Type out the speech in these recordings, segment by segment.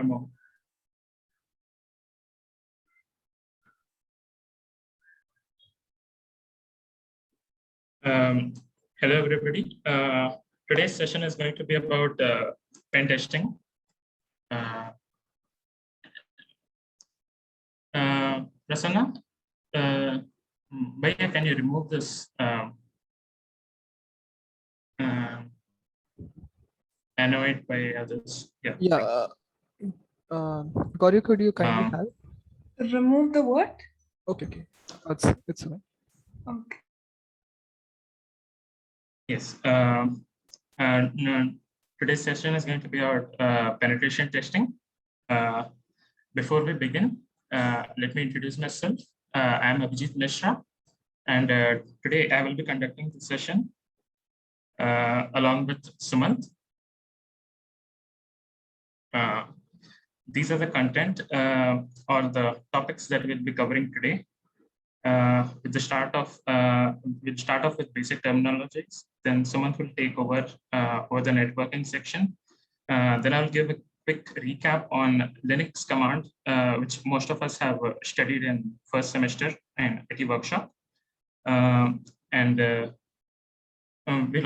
more. Hello, everybody. Today's session is going to be about pen testing. Prasanna, Bhaiya, can you remove this annoyed by others? Yeah. Yeah. Gauri, could you kindly help? Remove the what? Okay. It's fine. Okay. Yes. Today's session is going to be about penetration testing. Before we begin, let me introduce myself. I am Abhijit Mishra, and today I will be conducting the session along with Sumanth. These are the content or the topics that we'll be covering today. We'll start off with basic terminologies. Then Sumanth will take over the networking section. Then I'll give a quick recap on Linux command, which most of us have studied in first semester in IT workshop. We'll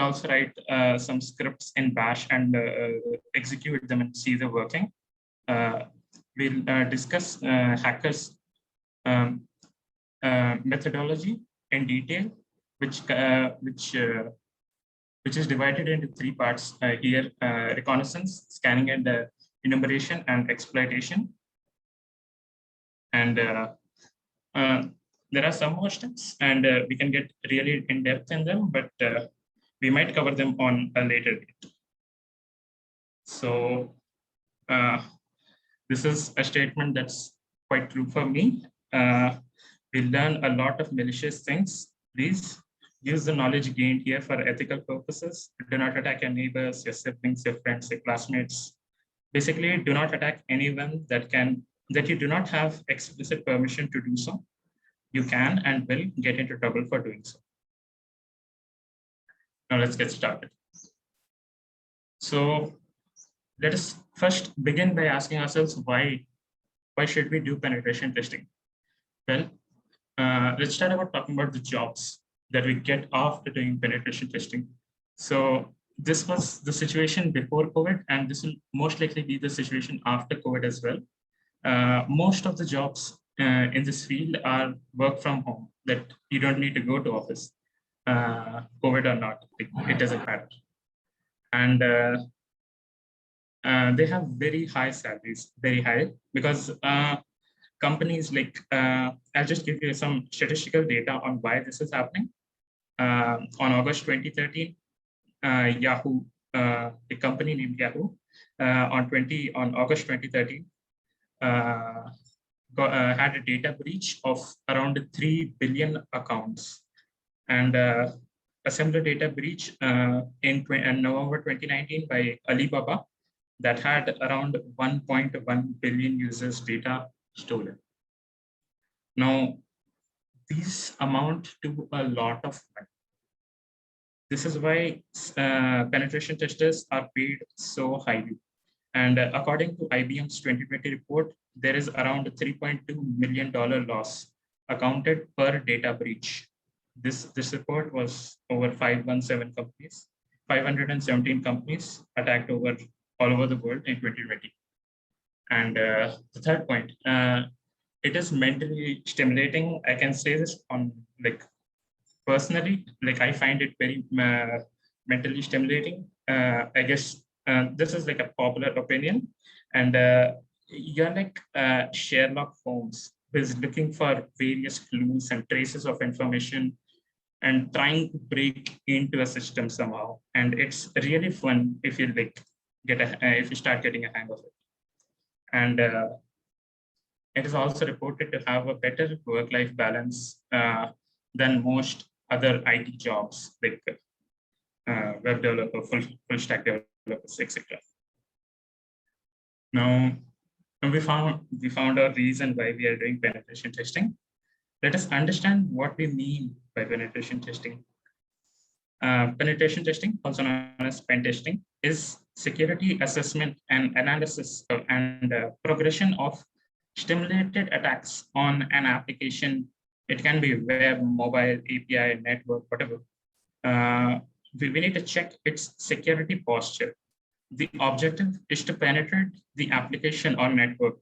also write some scripts in Bash and execute them and see the working. We'll discuss hackers methodology in detail, which is divided into three parts here: reconnaissance, scanning, and enumeration and exploitation. And there are some more steps, and we can get really in depth in them, but we might cover them on a later date. So this is a statement that's quite true for me. We learn a lot of malicious things. Please use the knowledge gained here for ethical purposes. Do not attack your neighbors, your siblings, your friends, your classmates. Basically, do not attack anyone that you do not have explicit permission to do so. You can and will get into trouble for doing so. Now let's get started. So let us first begin by asking ourselves why should we do penetration testing? Well, let's start about talking about the jobs that we get after doing penetration testing. So this was the situation before COVID, and this will most likely be the situation after COVID as well. Most of the jobs in this field are work from home, that you don't need to go to office, COVID or not, it doesn't matter. And they have very high salaries, very high, because companies like, I'll just give you some statistical data on why this is happening. On August 2013, Yahoo, a company named Yahoo, on August 2013, had a data breach of around 3 billion accounts. And a similar data breach in November 2019 by Alibaba that had around 1.1 billion users' data stolen. Now, these amount to a lot of money. This is why penetration testers are paid so highly. And according to IBM's 2020 report, there is around $3.2 million loss accounted per data breach. This report was over 517 companies attacked all over the world in 2020. And the third point, it is mentally stimulating. I can say this on personally, I find it very mentally stimulating. I guess this is a popular opinion, and you're like Sherlock Holmes, who is looking for various clues and traces of information and trying to break into a system somehow. And it's really fun if you if you start getting a hang of it. And it is also reported to have a better work-life balance than most other IT jobs, like web developer, full stack developers, etc. Now, we found a reason why we are doing penetration testing. Let us understand what we mean by penetration testing. Penetration testing, also known as pen testing, is security assessment and analysis and progression of stimulated attacks on an application. It can be web, mobile, API, network, whatever. We need to check its security posture. The objective is to penetrate the application or network's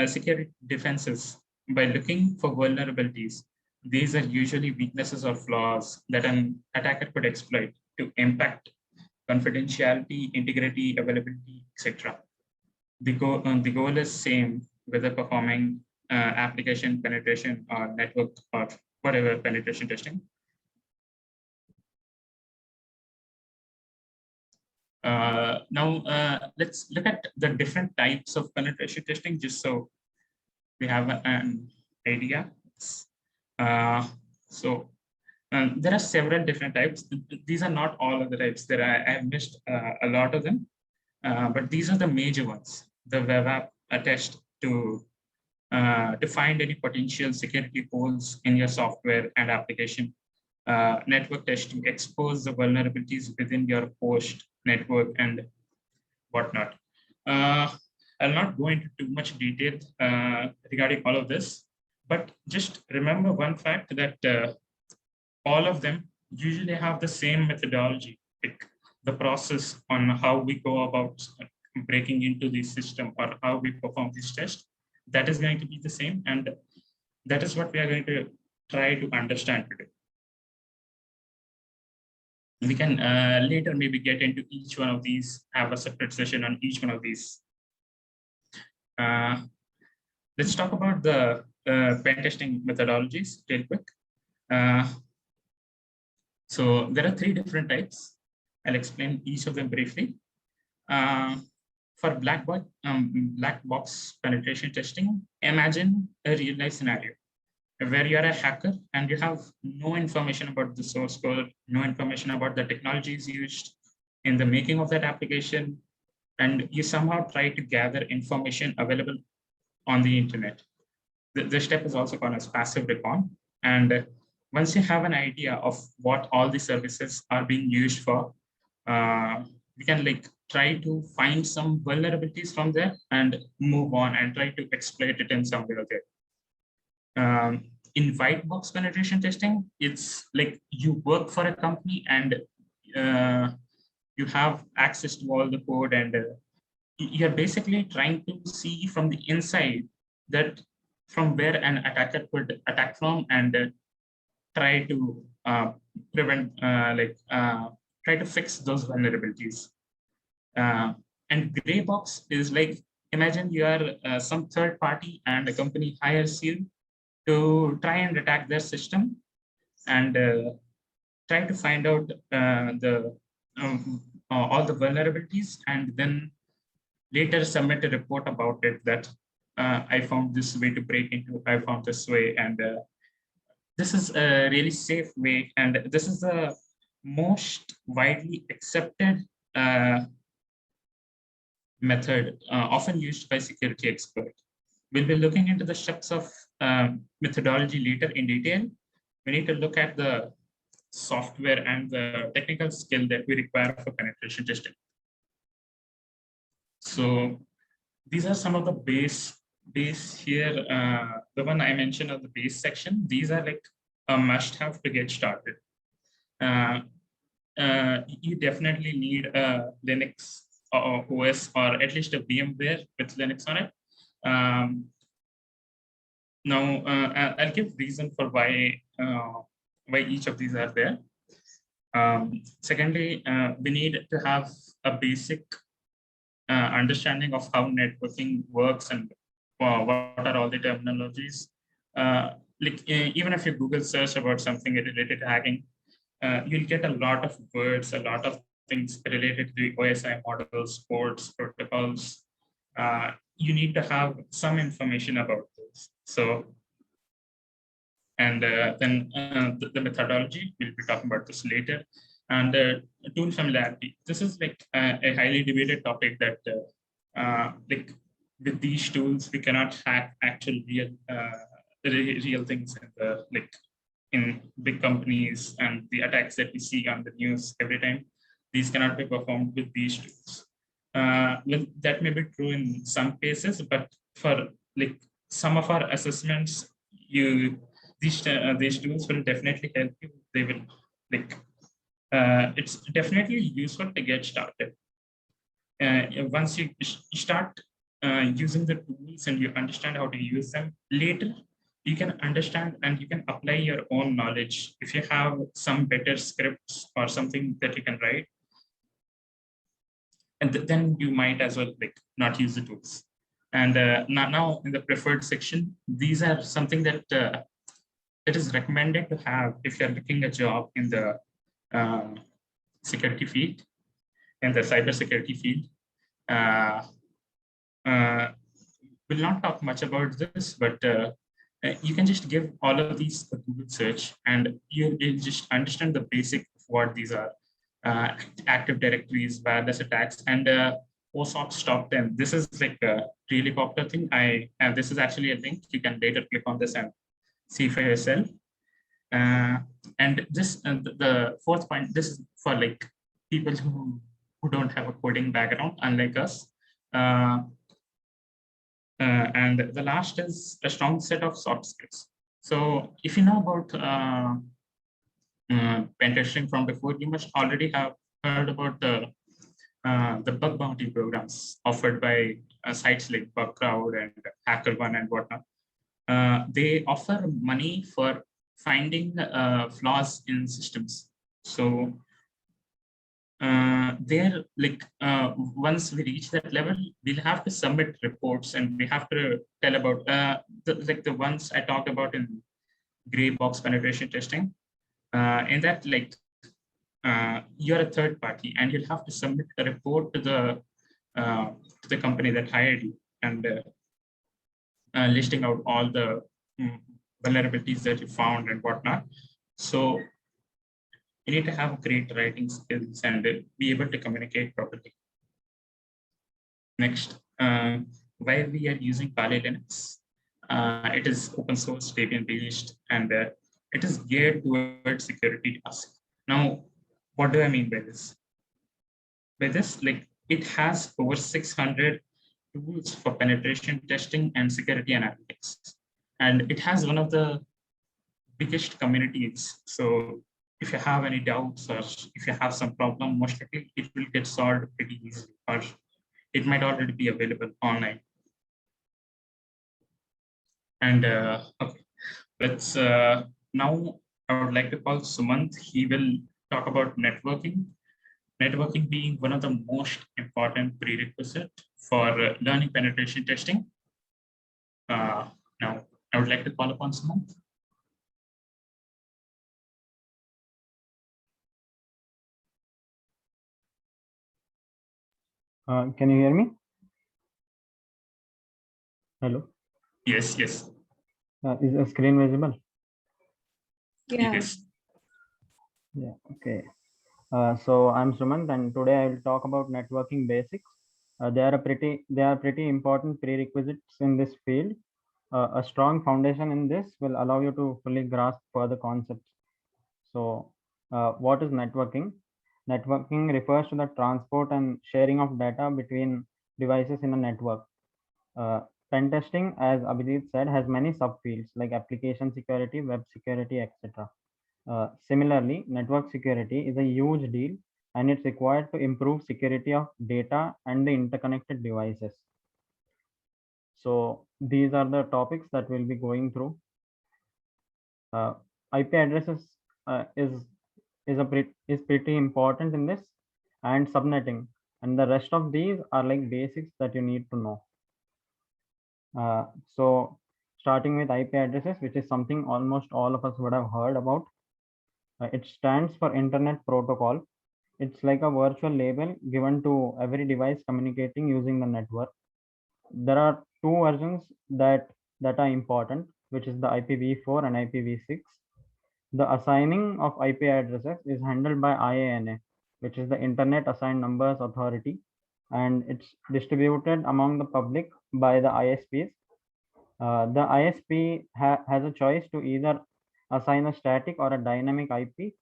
security defenses by looking for vulnerabilities. These are usually weaknesses or flaws that an attacker could exploit to impact confidentiality, integrity, availability, etc. The goal is same whether performing application penetration or network or whatever penetration testing. Now let's look at the different types of penetration testing, just so we have an idea. There are several different types. These are not all of the types. I have missed a lot of them, but these are the major ones. The web app test to find any potential security holes in your software and application. Network test to expose the vulnerabilities within your host network and whatnot. I'll not go into too much detail regarding all of this, but just remember one fact that all of them usually have the same methodology, like the process on how we go about breaking into the system or how we perform this test. That is going to be the same, and that is what we are going to try to understand today. We can later maybe get into each one of these, have a separate session on each one of these. Let's talk about the pen testing methodologies real quick. So there are 3 different types. I'll explain each of them briefly. For black box penetration testing, imagine a real life scenario where you're a hacker and you have no information about the source code, no information about the technologies used in the making of that application, and you somehow try to gather information available on the internet. This step is also called as passive recon. And once you have an idea of what all the services are being used for, we can try to find some vulnerabilities from there and move on and try to exploit it in some way or the other. In white box penetration testing, it's like you work for a company and you have access to all the code, and you're basically trying to see from the inside that from where an attacker could attack from and try to prevent, try to fix those vulnerabilities. And gray box is like, imagine you are some third party and a company hires you to try and attack their system and try to find out all the vulnerabilities, and then later submit a report about it that I found this way to break into, I found this way, and this is a really safe way, and this is the most widely accepted method, often used by security experts. We'll be looking into the steps of methodology later in detail. We need to look at the software and the technical skill that we require for penetration testing. So these are some of the base here. The one I mentioned of the base section, these are like a must-have to get started. You definitely need a Linux OS, or at least a VMware with Linux on it. Now, I'll give reason for why each of these are there. Secondly, we need to have a basic understanding of how networking works and what are all the terminologies. Even if you Google search about something related to hacking, you'll get a lot of words, a lot of things related to the OSI models, ports, protocols. You need to have some information about this. So, and then the methodology, we'll be talking about this later. And tool familiarity. This is like a highly debated topic that with these tools, we cannot hack actual real things in big companies and the attacks that we see on the news every time. These cannot be performed with these tools. Well, that may be true in some cases, but for like some of our assessments, these tools will definitely help you. They will like it's definitely useful to get started. Once you start using the tools and you understand how to use them, later you can understand and you can apply your own knowledge. If you have some better scripts or something that you can write, and then you might as well like not use the tools. And now in the preferred section, these are something that it is recommended to have if you're looking a job in the security field, in the cybersecurity field. We'll not talk much about this, but you can just give all of these a Google search and you'll just understand the basic of what these are. Active directories, wireless attacks, and OSOP's top 10. This is like a really popular thing. And this is actually a link. You can later click on this and see for yourself. And this, the fourth point, this is for like people who don't have a coding background, unlike us. And the last is a strong set of soft skills. So if you know about Pentesting from before, you must already have heard about the bug bounty programs offered by sites like BugCrowd and HackerOne and whatnot. They offer money for finding flaws in systems. So there, like once we reach that level, we'll have to submit reports and we have to tell about the ones I talked about in gray box penetration testing. In that, like you're a third party and you'll have to submit a report to the company that hired you and listing out all the vulnerabilities that you found and whatnot. So you need to have great writing skills and be able to communicate properly. Next, why we are using Kali Linux. It is open source, Debian based, and it is geared towards security tasks. Now, what do I mean by this? By this, like it has over 600 tools for penetration testing and security analytics. And it has one of the biggest communities. So if you have any doubts or if you have some problem, most likely it will get solved pretty easily, or it might already be available online. And okay, let's now I would like to call Sumanth. He will talk about networking. Networking being one of the most important prerequisite for learning penetration testing. Now I would like to call upon Sumanth. Can you hear me? Hello. Yes, yes. Is the screen visible? Yeah. Yes. Yeah. Okay. So I'm Sumanth, and today I will talk about networking basics. They are pretty important prerequisites in this field. A strong foundation in this will allow you to fully grasp further concepts. So, what is networking? Networking refers to the transport and sharing of data between devices in a network. Pen testing, as Abhijit said, has many subfields like application security, web security, etc. Similarly, network security is a huge deal and it's required to improve security of data and the interconnected devices. So these are the topics that we'll be going through. IP addresses is pretty important in this, and subnetting, and the rest of these are like basics that you need to know. So starting with IP addresses, which is something almost all of us would have heard about. It stands for Internet Protocol. It's like a virtual label given to every device communicating using the network. There are two versions that are important, which is the IPv4 and IPv6. The assigning of IP addresses is handled by IANA, which is the Internet Assigned Numbers Authority, and it's distributed among the public by the ISPs. The ISP has a choice to either assign a static or a dynamic IP.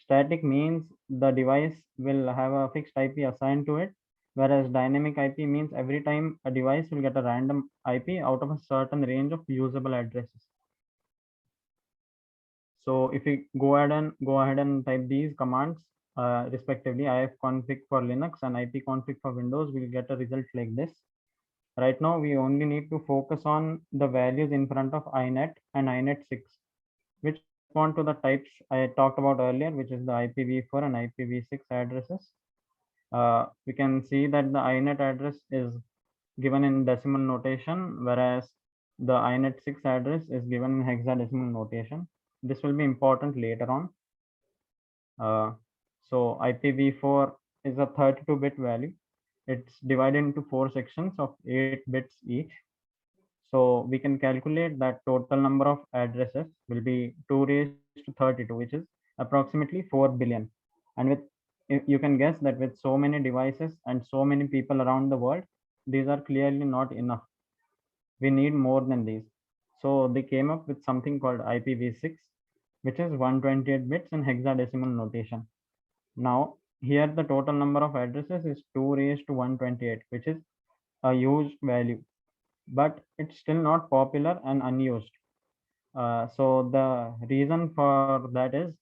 Static means the device will have a fixed IP assigned to it, whereas dynamic IP means every time a device will get a random IP out of a certain range of usable addresses. So if we go ahead and type these commands respectively, ifconfig for Linux and ipconfig for Windows, we'll get a result like this. Right now, we only need to focus on the values in front of inet and inet6, which correspond to the types I talked about earlier, which is the IPv4 and IPv6 addresses. We can see that the inet address is given in decimal notation, whereas the inet6 address is given in hexadecimal notation. This will be important later on. So IPv4 is a 32-bit value. It's divided into 4 sections of 8 bits each. So we can calculate that total number of addresses will be 2 raised to 32, which is approximately 4 billion. And with you can guess that with so many devices and so many people around the world, these are clearly not enough. We need more than these. So they came up with something called IPv6, which is 128 bits in hexadecimal notation. Now, here the total number of addresses is 2 raised to 128, which is a huge value, but it's still not popular and unused. So the reason for that is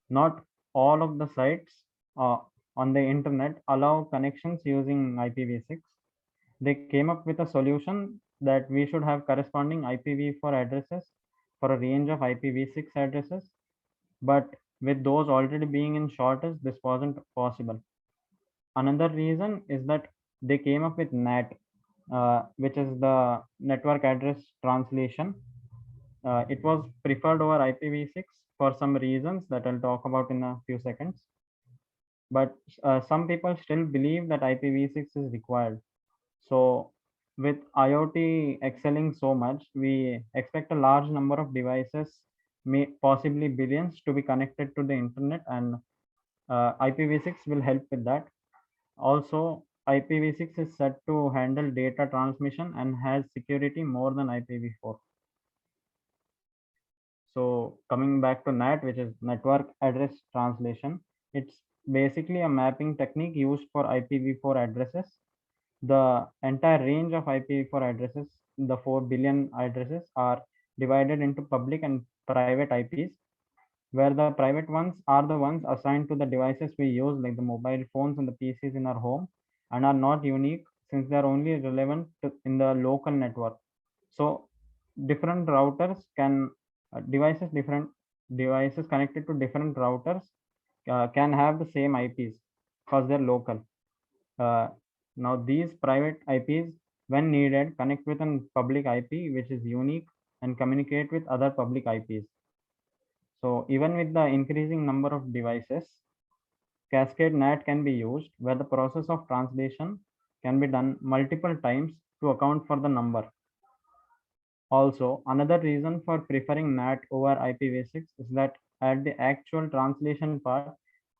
not all of the sites on the internet allow connections using IPv6. They came up with a solution that we should have corresponding IPv4 addresses for a range of IPv6 addresses, but with those already being in shortage, this wasn't possible. Another reason is that they came up with NAT, which is the network address translation. It was preferred over IPv6 for some reasons that I'll talk about in a few seconds. But some people still believe that IPv6 is required. So with IoT excelling so much, we expect a large number of devices, possibly billions, to be connected to the internet, and IPv6 will help with that. Also, IPv6 is set to handle data transmission and has security more than IPv4. So coming back to NAT, which is network address translation, it's basically a mapping technique used for IPv4 addresses. The entire range of IPv4 addresses, the 4 billion addresses, are divided into public and private IPs, where the private ones are the ones assigned to the devices we use, like the mobile phones and the PCs in our home, and are not unique since they are only relevant in the local network. So different routers can different devices connected to different routers can have the same IPs because they're local. Now these private IPs, when needed, connect with a public IP which is unique and communicate with other public IPs. So even with the increasing number of devices, Cascade NAT can be used, where the process of translation can be done multiple times to account for the number. Also, another reason for preferring NAT over IPv6 is that at the actual translation part,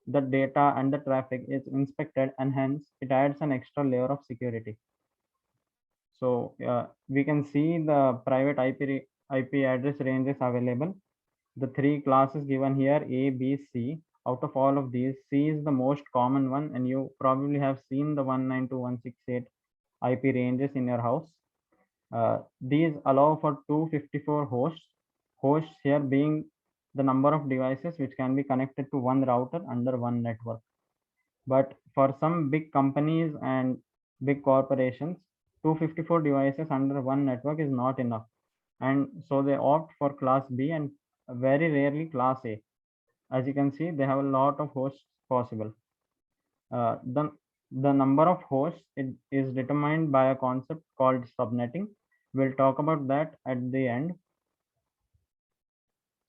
the data and the traffic is inspected, and hence it adds an extra layer of security. So we can see the private IP address ranges available. The 3 classes given here, A, B, C. Out of all of these, C is the most common one, and you probably have seen the 192.168 IP ranges in your house. These allow for 254 hosts. Hosts here being the number of devices which can be connected to one router under one network. But for some big companies and big corporations, 254 devices under one network is not enough. And so they opt for class B and very rarely class A. As you can see, they have a lot of hosts possible. The number of hosts is determined by a concept called subnetting. We'll talk about that at the end.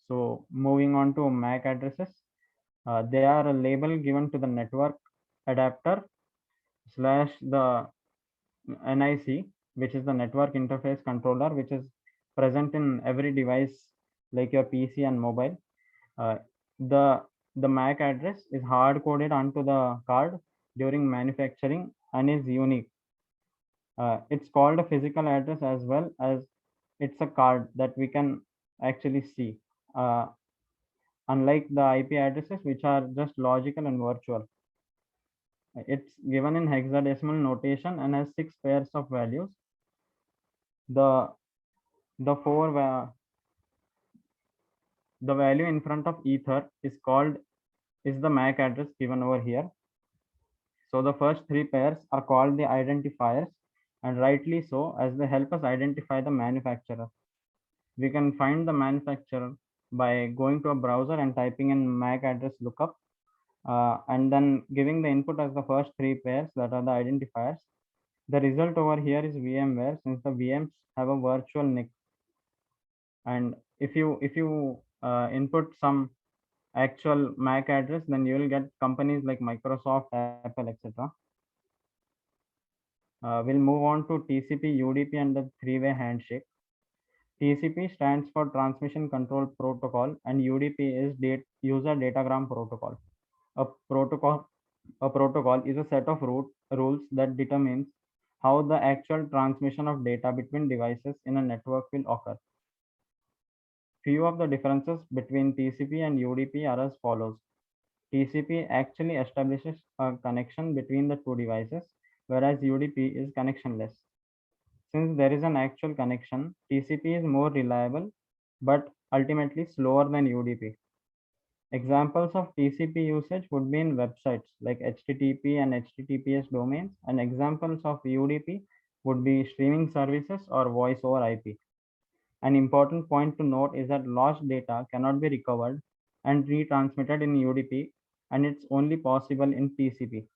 So moving on to MAC addresses, they are a label given to the network adapter / the NIC, which is the network interface controller, which is present in every device like your PC and mobile. The MAC address is hard coded onto the card during manufacturing and is unique. It's called a physical address as well as it's a card that we can actually see. unlike the IP addresses, which are just logical and virtual. It's given in hexadecimal notation and has 6 pairs of values. The the value in front of ether is the MAC address given over here. So the first 3 pairs are called the identifiers, and rightly so, as they help us identify the manufacturer. We can find the manufacturer by going to a browser and typing in MAC address lookup, and then giving the input as the first 3 pairs that are the identifiers. The result over here is VMware, since the VMs have a virtual NIC. And if you input some actual MAC address, then you will get companies like Microsoft, Apple, etc. We'll move on to TCP, UDP, and the three-way handshake. TCP stands for Transmission Control Protocol, and UDP is User Datagram Protocol. A protocol is a set of rules that determines how the actual transmission of data between devices in a network will occur. Few of the differences between TCP and UDP are as follows. TCP actually establishes a connection between the two devices, whereas UDP is connectionless. Since there is an actual connection, TCP is more reliable, but ultimately slower than UDP. Examples of TCP usage would be in websites like HTTP and HTTPS domains, and examples of UDP would be streaming services or voice over IP. An important point to note is that lost data cannot be recovered and retransmitted in UDP, and it's only possible in TCP.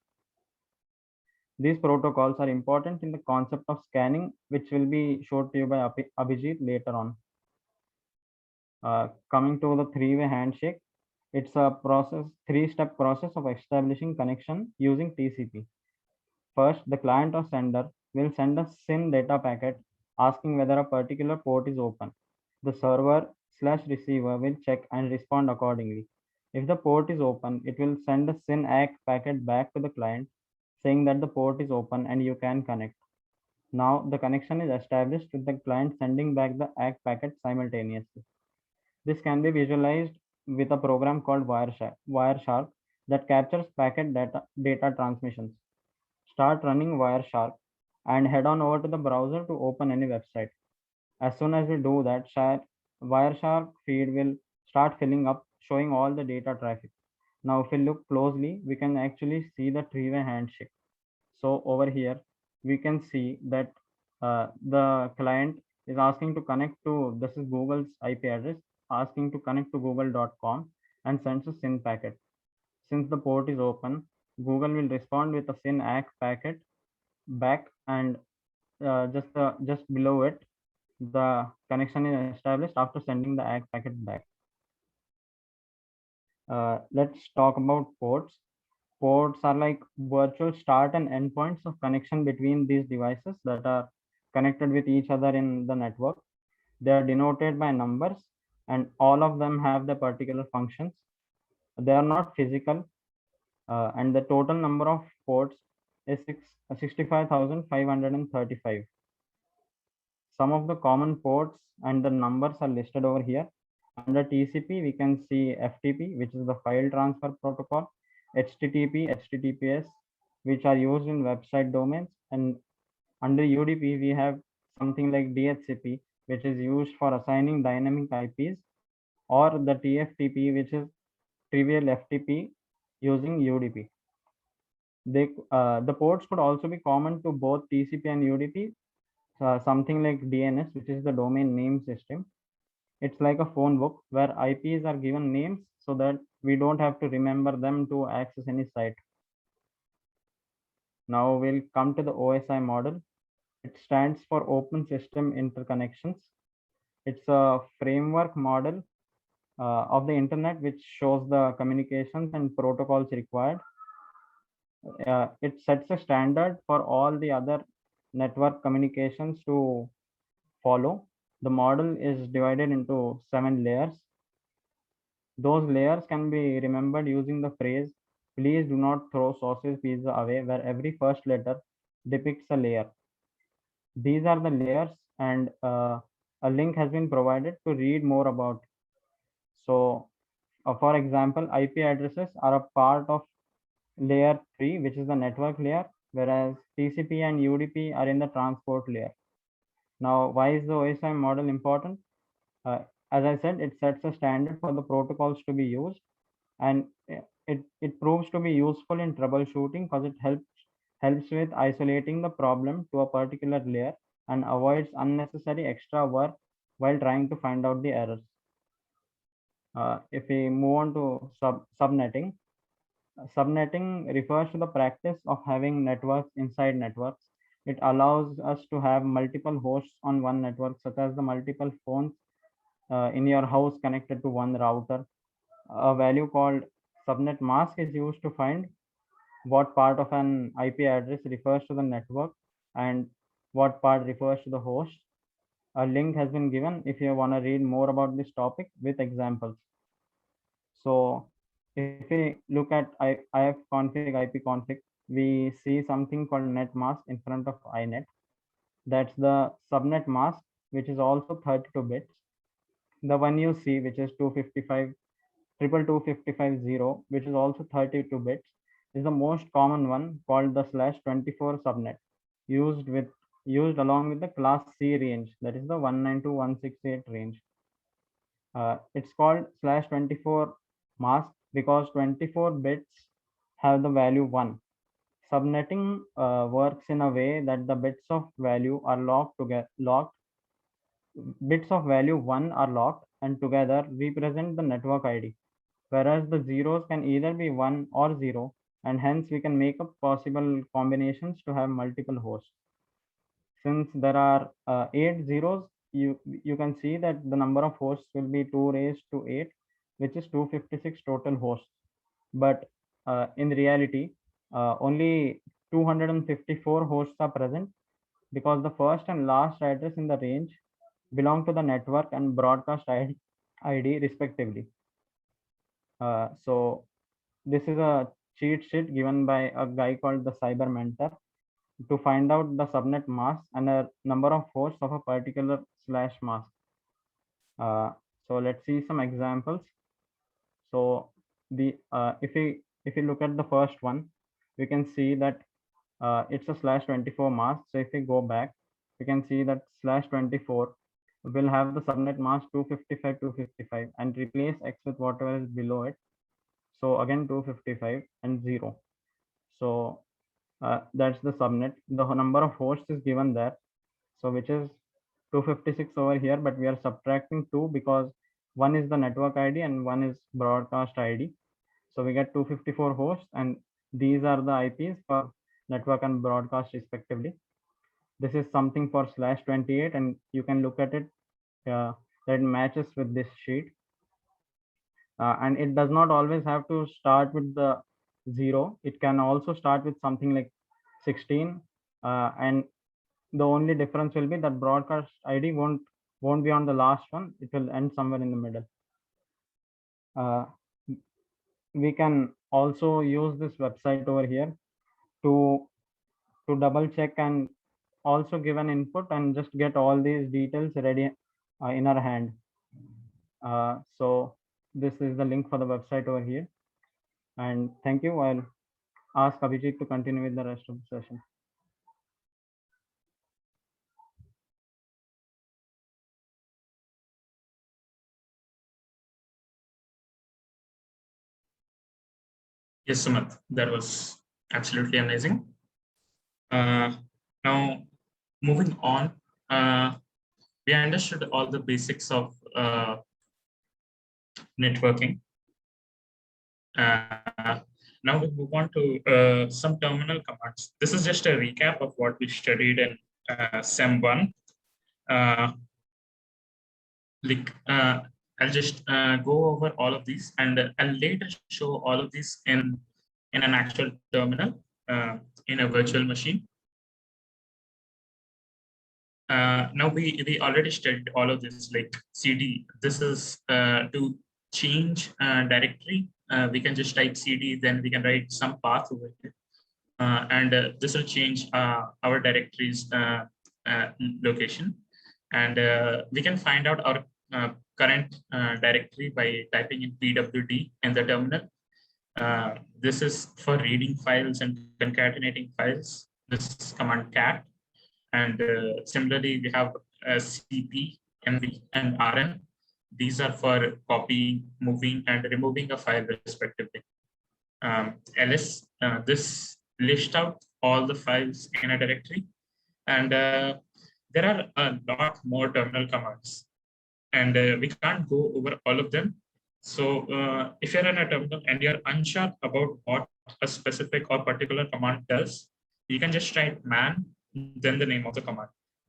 These protocols are important in the concept of scanning, which will be showed to you by Abhijit later on. Coming to the three-way handshake, it's a three-step process of establishing connection using TCP. First, the client or sender will send a SYN data packet asking whether a particular port is open. The server/receiver will check and respond accordingly. If the port is open, it will send a SYN ACK packet back to the client saying that the port is open and you can connect. Now the connection is established with the client sending back the ACK packet simultaneously. This can be visualized with a program called Wireshark that captures packet data transmissions. Start running Wireshark and head on over to the browser to open any website. As soon as we do that, Wireshark feed will start filling up, showing all the data traffic. Now, if we look closely, we can actually see the three-way handshake. So over here, we can see that the client is asking to connect to, this is Google's IP address, asking to connect to google.com and sends a SYN packet. Since the port is open, Google will respond with a SYN ACK packet back, and just below it, the connection is established after sending the ACK packet back. Let's talk about ports. Ports are like virtual start and endpoints of connection between these devices that are connected with each other in the network. They are denoted by numbers, and all of them have their particular functions. They are not physical, and the total number of ports is 65,535. Some of the common ports and the numbers are listed over here. Under TCP, we can see FTP, which is the file transfer protocol, HTTP, HTTPS, which are used in website domains. And under UDP, we have something like DHCP, which is used for assigning dynamic IPs, or the TFTP, which is trivial FTP using UDP. The ports could also be common to both TCP and UDP, something like DNS, which is the domain name system. It's like a phone book where IPs are given names so that we don't have to remember them to access any site. Now we'll come to the OSI model. It stands for Open System Interconnections. It's a framework model of the internet which shows the communications and protocols required. It sets a standard for all the other network communications to follow. The model is divided into 7 layers. Those layers can be remembered using the phrase, please do not throw sausage pizza away, where every first letter depicts a layer. These are the layers, and a link has been provided to read more about. So For example, IP addresses are a part of layer 3, which is the network layer, whereas TCP and UDP are in the transport layer. Now, why is the OSI model important? As I said, it sets a standard for the protocols to be used, and it proves to be useful in troubleshooting because it helps with isolating the problem to a particular layer and avoids unnecessary extra work while trying to find out the errors. If we move on to subnetting, subnetting refers to the practice of having networks inside networks. It allows us to have multiple hosts on one network, such as the multiple phones in your house connected to one router. A value called subnet mask is used to find what part of an IP address refers to the network and what part refers to the host. A link has been given if you want to read more about this topic with examples. So if we look at ifconfig, ipconfig, we see something called net mask in front of inet. That's the subnet mask, which is also 32 bits. The one you see, which is 255 22255.0, which is also 32 bits, is the most common one, called the /24 subnet, used along with the class C range, that is the 192.168 range. It's called /24 mask because 24 bits have the value 1. Subnetting works in a way that the bits of value are bits of value 1 are locked and together represent the network ID, whereas the zeros can either be 1 or 0, and hence we can make up possible combinations to have multiple hosts. Since there are 8 zeros, you can see that the number of hosts will be 2 raised to 8, which is 256 total hosts. But in reality, only 254 hosts are present because the first and last address in the range belong to the network and broadcast ID respectively. So this is a cheat sheet given by a guy called the Cyber Mentor to find out the subnet mask and a number of hosts of a particular /mask. So let's see some examples. So the if we look at the first one, we can see that it's a /24 mask. So if we go back, we can see that /24 will have the subnet mask 255 and replace X with whatever is below it. So again 255 and 0. So that's the subnet. The number of hosts is given there, so which is 256 over here, but we are subtracting 2 because one is the network ID and one is broadcast ID. So we get 254 hosts, and these are the IPs for network and broadcast respectively. This is something for /28, and you can look at it that matches with this sheet. And it does not always have to start with the 0. It can also start with something like 16, and the only difference will be that broadcast ID won't be on the last one. It will end somewhere in the middle. We can also use this website over here to double check and also give an input and just get all these details ready in our hand. So this is the link for the website over here. And thank you. I'll ask Abhijit to continue with the rest of the session. Yes, Sumanth, that was absolutely amazing. Now, moving on, we understood all the basics of networking. Now we move on to some terminal commands. This is just a recap of what we studied in SEM 1. I'll just go over all of these, and I'll later show all of these in an actual terminal in a virtual machine. Now we already studied all of this, like CD. This is to change directory. We can just type CD, then we can write some path over here, and this will change our directory's location, and we can find out our current directory by typing in pwd in the terminal. This is for reading files and concatenating files. This is command cat. And similarly, we have cp, mv, and rm. These are for copying, moving, and removing a file respectively. ls, this lists out all the files in a directory. And there are a lot more terminal commands. And we can't go over all of them. So if you're in a terminal and you're unsure about what a specific or particular command does, you can just write man, then the name of the command.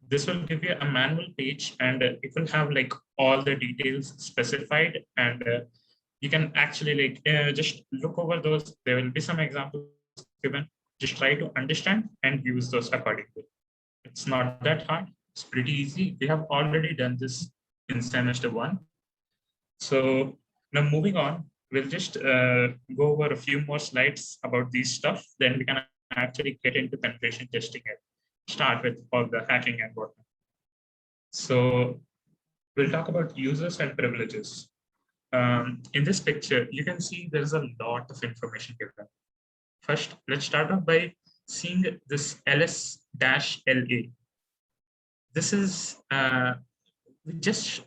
This will give you a manual page, and it will have like all the details specified, and you can actually like just look over those. There will be some examples given. Just try to understand and use those accordingly. It's not that hard. It's pretty easy. We have already done this in semester 1. So now moving on, we'll just go over a few more slides about these stuff. Then we can actually get into penetration testing and start with all the hacking and whatnot. So we'll talk about users and privileges. In this picture, you can see there's a lot of information given. First, let's start off by seeing this ls-la. This is, we just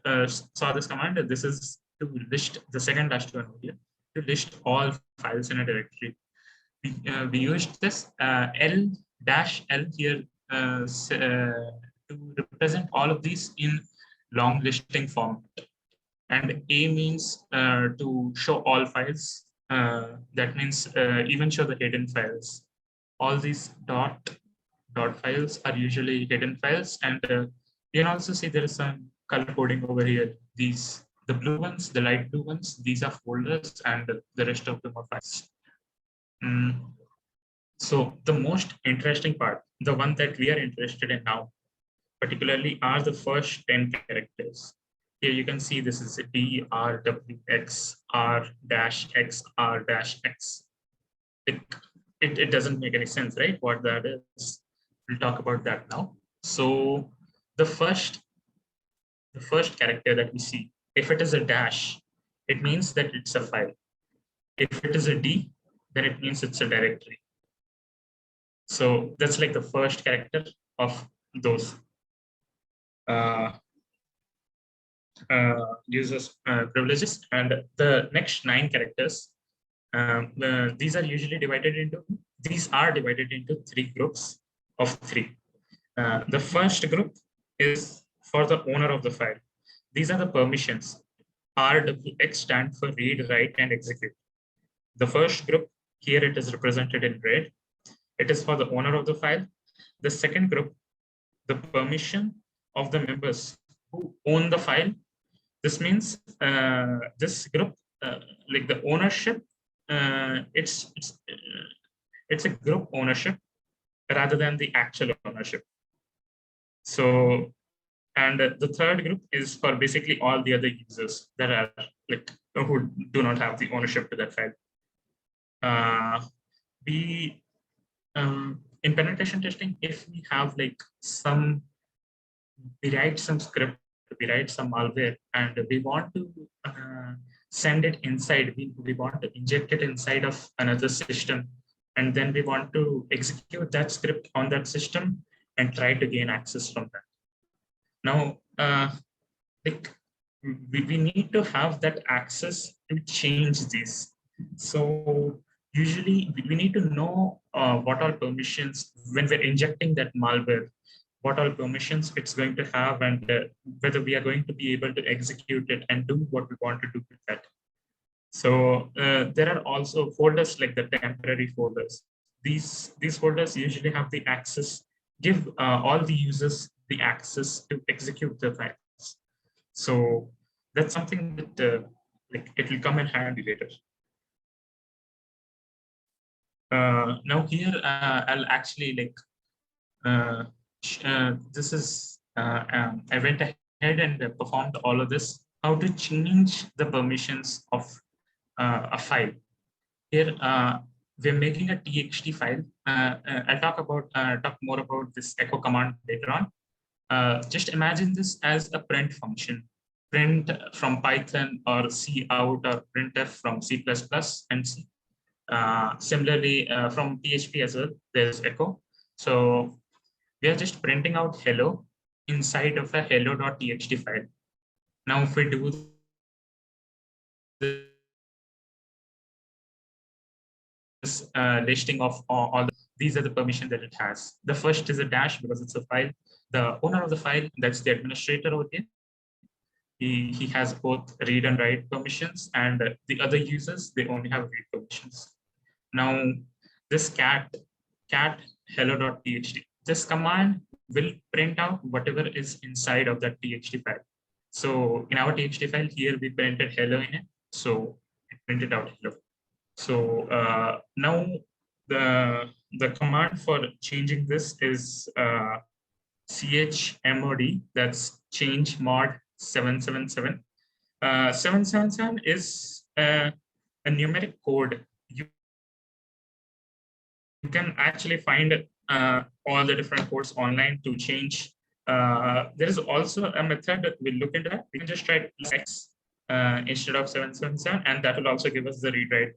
saw this command. This is to list the second last one here, to list all files in a directory. We used this l-l here to represent all of these in long listing format. And A means to show all files. That means even show the hidden files. All these dot files are usually hidden files. And you can also see there is some color coding over here. These, the blue ones, the light blue ones, these are folders, and the rest of them are files. So the most interesting part, the one that we are interested in now, particularly are the first 10 characters. Here you can see this is DRWX R-X R-X. It doesn't make any sense, right? What that is. We'll talk about that now. So the first character that we see, if it is a dash, it means that it's a file. If it is a D, then it means it's a directory. So that's like the first character of those users privileges. And the next 9 characters, these are divided into 3 groups of 3. The first group is for the owner of the file. These are the permissions. RWX stand for read, write, and execute. The first group, here it is represented in red. It is for the owner of the file. The second group, the permission of the members who own the file. This means this group, like the ownership, it's a group ownership rather than the actual ownership. So, and the third group is for basically all the other users that are like who do not have the ownership to that file. In penetration testing, if we have like we write some script, we write some malware, and we want to send it inside, we want to inject it inside of another system, and then we want to execute that script on that system and try to gain access from that. Now, like we need to have that access to change these. So usually we need to know what all permissions, when we're injecting that malware, what all permissions it's going to have, and whether we are going to be able to execute it and do what we want to do with that. So there are also folders like the temporary folders. These folders usually have the access, give all the users the access to execute the files. So that's something that like it will come in handy later. Now here I'll actually like this is I went ahead and performed all of this. How to change the permissions of a file. Here we're making a txt file. I'll talk more about this echo command later on. Just imagine this as a print function. print from Python or C out or printf from C++ and C. Similarly, from PHP as well, there's echo. So we are just printing out hello inside of a hello.txt file. Now, if we do this listing of all these are the permissions that it has. The first is a dash because it's a file. The owner of the file, that's the administrator over here. He has both read and write permissions, and the other users, they only have read permissions. Now, this cat hello.txt, this command will print out whatever is inside of that txt file. So in our txt file here, we printed hello in it. So it printed out hello. So now the command for changing this is chmod, that's change mod 777. 777 is a numeric code. You can actually find all the different codes online to change. There is also a method that we'll look into that. We can just try X instead of 777, and that will also give us the read write,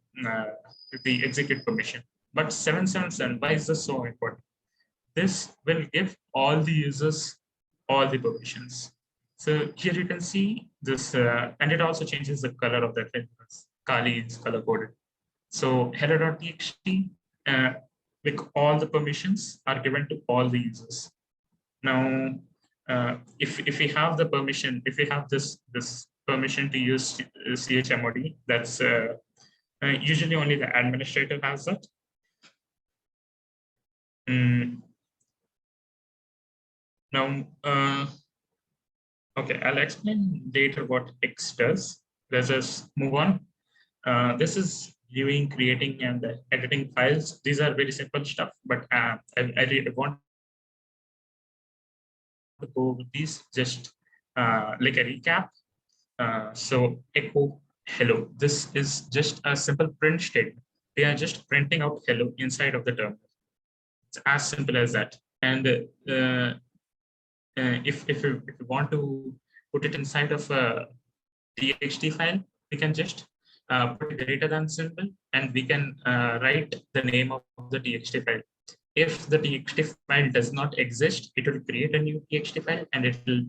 the execute permission. But 777, why is this so important? This will give all the users all the permissions. So here you can see this, and it also changes the color of that file. Kali is color coded. So hello.txt, like all the permissions are given to all the users. Now, if we have the permission, if we have this permission to use chmod, that's usually only the administrator has that. Now, okay, I'll explain later what X does. Let's just move on. This is viewing, creating, and editing files. These are very simple stuff, but I really want to go with these just like a recap. So echo hello. This is just a simple print statement. We are just printing out hello inside of the terminal. It's as simple as that. And if you want to put it inside of a txt file, we can just put a greater than symbol, and we can write the name of the txt file. If the txt file does not exist, it will create a new txt file and it will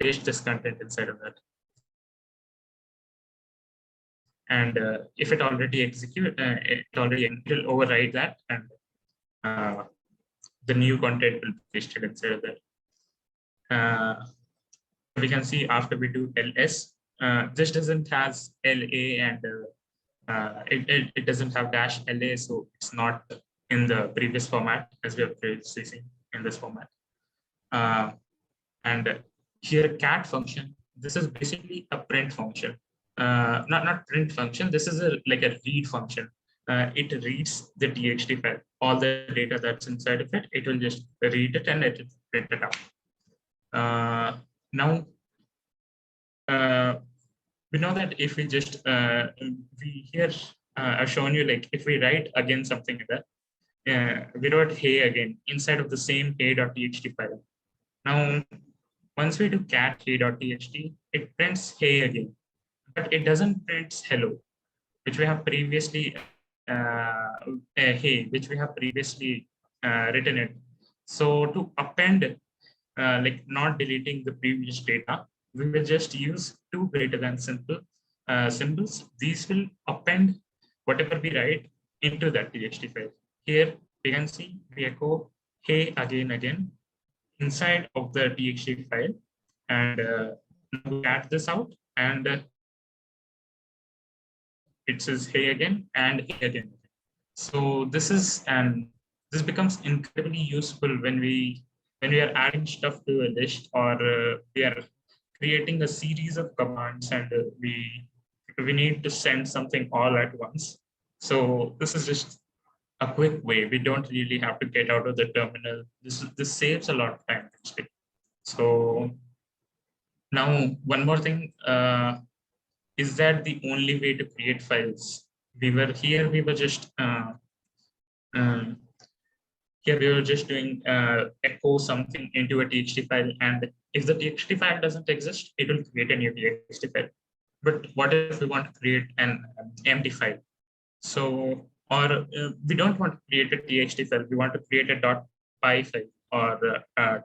paste this content inside of that. And if it already execute, it will override that, and the new content will be pasted inside of that. We can see after we do ls, this doesn't has LA, and it doesn't have dash LA, so it's not in the previous format as we have previously seen in this format. And here cat function, this is basically a print function. Not print function, this is like a read function. It reads the txt file, all the data that's inside of it, it will just read it and it will print it out. Now, we know that if we just, we here I've shown you, like if we write again something like that, we wrote hey again inside of the same hey.txt file. Now, once we do cat hey.txt, it prints hey again, but it doesn't print hello, which we have previously, hey, which we have previously written it. So to append, like not deleting the previous data, we will just use two greater than simple symbols. These will append whatever we write into that txt file. Here we can see we echo hey again inside of the txt file, and we add this out, and it says hey again and hey again. So this is, and this becomes incredibly useful when we are adding stuff to a list, or we are creating a series of commands, and we need to send something all at once. So this is just a quick way. We don't really have to get out of the terminal. This saves a lot of time actually. So now one more thing, is that the only way to create files? We were just here we were just doing echo something into a TXT file, and if the TXT file doesn't exist, it will create a new TXT file. But what if we want to create an empty file? So, or we don't want to create a TXT file, we want to create a .py file or a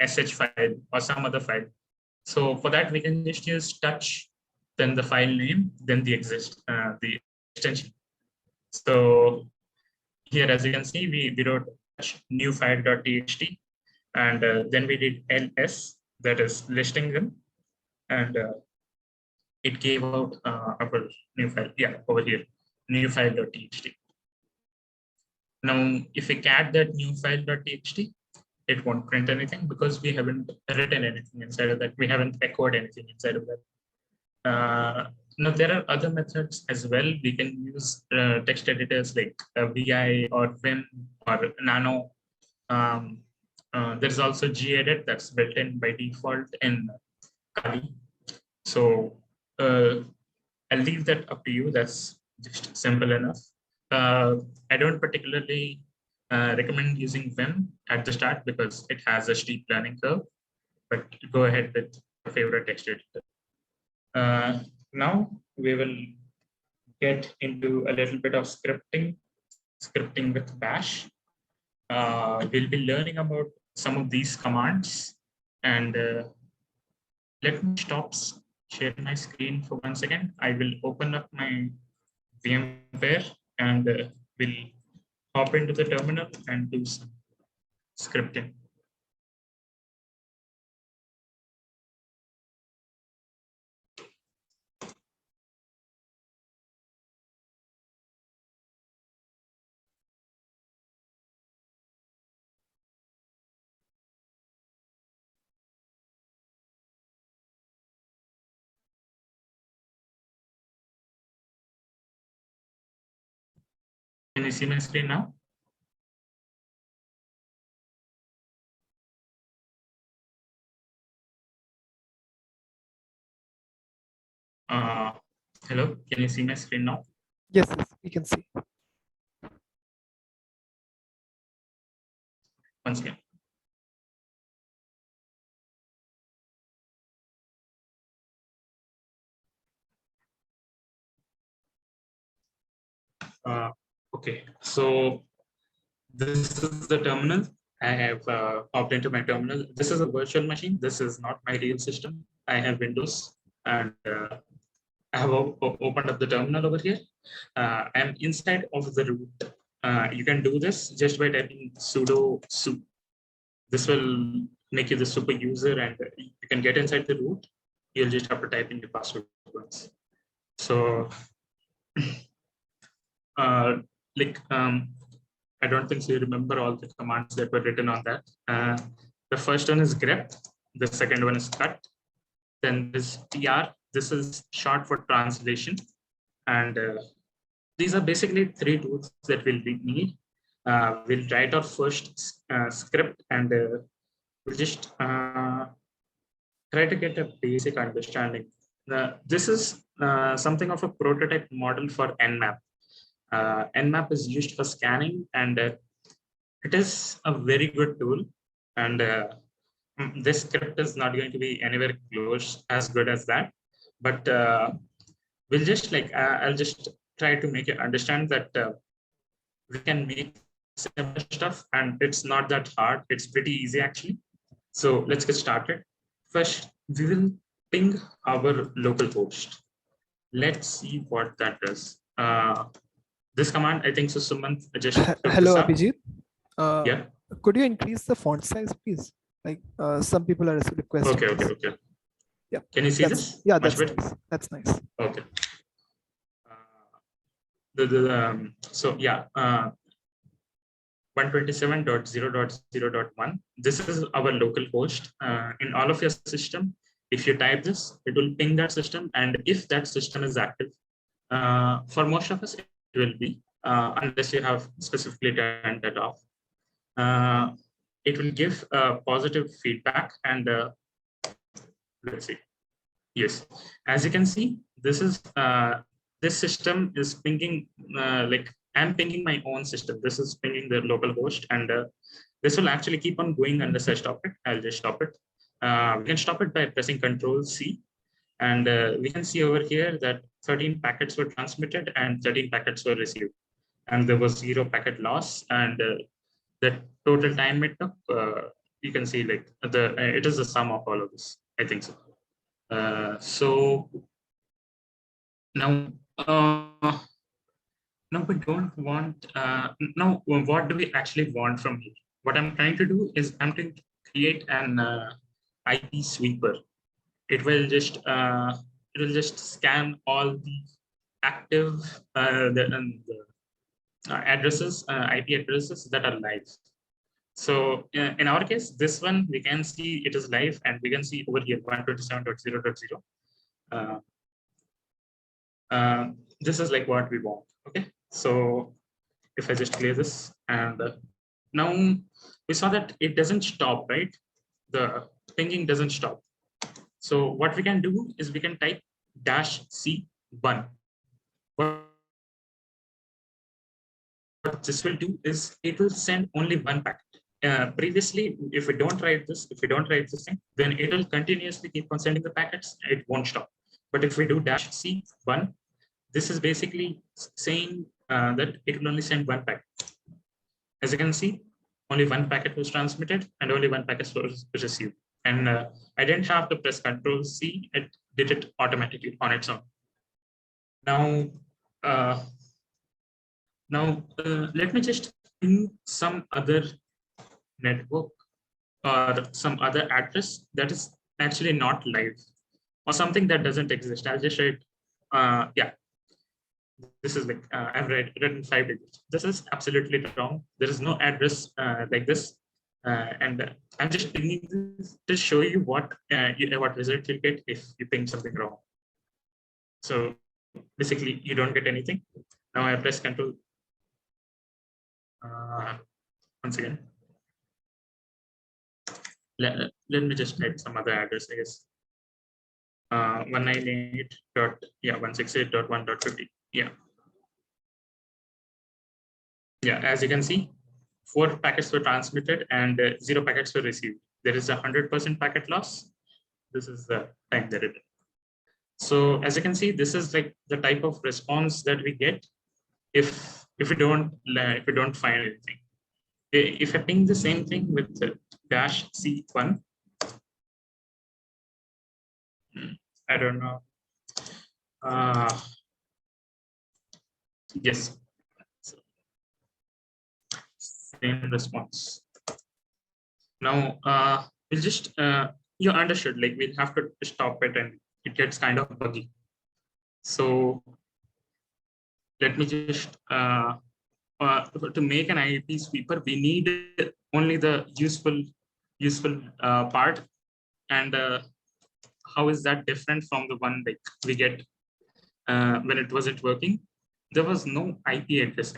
.sh file or some other file. So for that, we can just use touch, then the file name, then the extension. So here, as you can see, we wrote new file.txt, and then we did ls, that is listing them, and it gave out our new file. Yeah, over here, new file.txt. Now, if we cat that new file.txt, it won't print anything because we haven't written anything inside of that. We haven't echoed anything inside of that. Now, there are other methods as well. We can use text editors like VI or Vim or Nano. There's also gedit that's built in by default in Kali. So I'll leave that up to you. That's just simple enough. I don't particularly recommend using Vim at the start because it has a steep learning curve, but go ahead with your favorite text editor. Now we will get into a little bit of scripting with Bash. We'll be learning about some of these commands, and let me stop sharing my screen for 1 second. I will open up my VMware and we'll hop into the terminal and do some scripting. Can you see my screen now? Hello, can you see my screen now? Yes, we can see. Once again. Okay, so this is the terminal. I have hopped into my terminal. This is a virtual machine. This is not my real system. I have Windows, and I have opened up the terminal over here. I'm inside of the root. You can do this just by typing sudo sup. This will make you the super user, and you can get inside the root. You'll just have to type in the password once. So, I don't think so you remember all the commands that were written on that. The first one is grep. The second one is cut. Then this tr. This is short for translation. And these are basically 3 tools that we'll need. We'll write our first script, and we'll just try to get a basic understanding. This is something of a prototype model for Nmap. Nmap is used for scanning, and it is a very good tool. And this script is not going to be anywhere close as good as that. But we'll just I'll just try to make you understand that we can make similar stuff, and it's not that hard. It's pretty easy actually. So let's get started. First, we will ping our local host. Let's see what that does. This command, I think so, Sumanth just hello, Abhijit. Yeah. Could you increase the font size, please? Like some people are requesting. Okay. Yeah. Can you see this? Yeah, that's nice. That's nice. Okay. So yeah, 127.0.0.1. This is our local host. In all of your system, if you type this, it will ping that system, and if that system is active, for most of us, it will be, unless you have specifically turned that off. It will give positive feedback, and let's see. Yes, as you can see, this is this system is pinging like I'm pinging my own system. This is pinging the local host, and this will actually keep on going unless I stop it. I'll just stop it. We can stop it by pressing Control C, and we can see over here that 13 packets were transmitted and 13 packets were received, and there was 0 packet loss, and the total time it took. You can see like it is the sum of all of this. I think so. So now. No, we don't want, no, what do we actually want from here? What I'm trying to do is I'm trying to create an IP sweeper. It will just scan all the active addresses, IP addresses that are live. So in our case, this one, we can see it is live, and we can see over here 127.0.0. This is like what we want. Okay, so if I just clear this, and now we saw that it doesn't stop, right? The pinging doesn't stop. So what we can do is we can type -C1. What this will do is it will send only one packet. Previously, if we don't write this thing, then it will continuously keep on sending the packets. It won't stop. But if we do -C1, this is basically saying that it will only send one packet. As you can see, only one packet was transmitted and only one packet was received. And I didn't have to press Control C; it did it automatically on its own. Now, let me just ping some other network or some other address that is actually not live, or something that doesn't exist. I'll just write, yeah. This is like I've written 5 digits. This is absolutely wrong. There is no address like this, and I'm just pinging this to show you what result you'll get if you ping something wrong. So basically, you don't get anything. Now I press Control. Once again, let me just type some other address. I guess 168.1.50. Yeah. Yeah, as you can see, 4 packets were transmitted and 0 packets were received. There is 100% packet loss. This is the time that it is. So as you can see, this is like the type of response that we get if we don't find anything. If I ping the same thing with -C1, I don't know. Yes. Same response. Now we'll just you understood, like we'll have to stop it and it gets kind of buggy. So let me just to make an IP sweeper, we need only the useful part. And how is that different from the one like we get when it wasn't working? There was no IP address.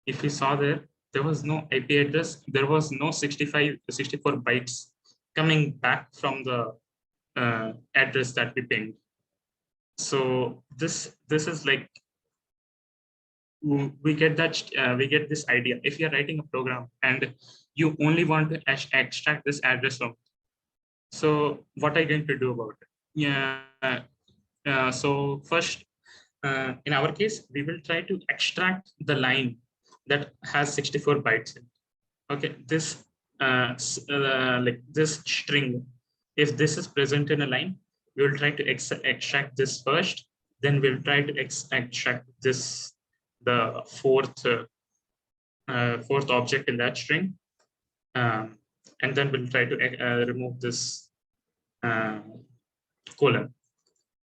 If you saw there was no IP address. There was no 64 bytes coming back from the address that we pinged. So this is like we get this idea. If you're writing a program and you only want to extract this address from, so what are you going to do about it? Yeah. So first, in our case, we will try to extract the line that has 64 bytes in it. Okay, this like this string, if this is present in a line, we will try to extract this first. Then we'll try to extract this, the fourth object in that string, and then we'll try to remove this colon.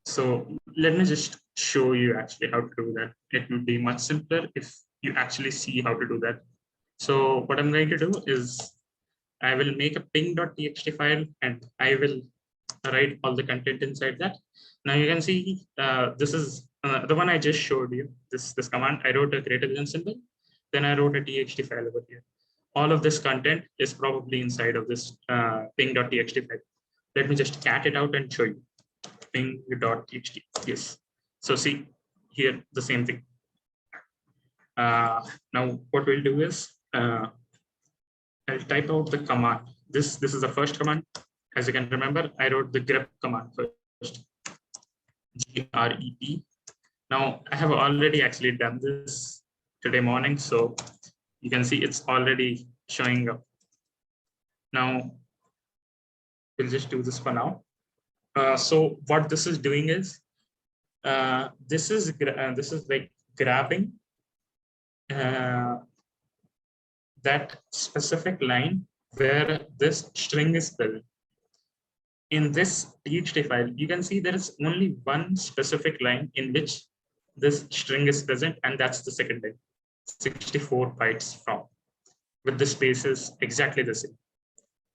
So let me just show you actually how to do that. It will be much simpler if you actually see how to do that. So what I'm going to do is I will make a ping.txt file and I will write all the content inside that. Now you can see this is the one I just showed you. This command, I wrote a greater than symbol, then I wrote a txt file over here. All of this content is probably inside of this ping.txt file. Let me just cat it out and show you. Ping.txt. Yes. So see here the same thing. Now what we'll do is I'll type out the command. This is the first command. As you can remember, I wrote the grep command first. grep. Now I have already actually done this today morning, so you can see it's already showing up. Now we'll just do this for now. So what this is doing is this is like grabbing that specific line where this string is present. In this txt file, you can see there is only one specific line in which this string is present, and that's the second line, 64 bytes from, with the spaces exactly the same.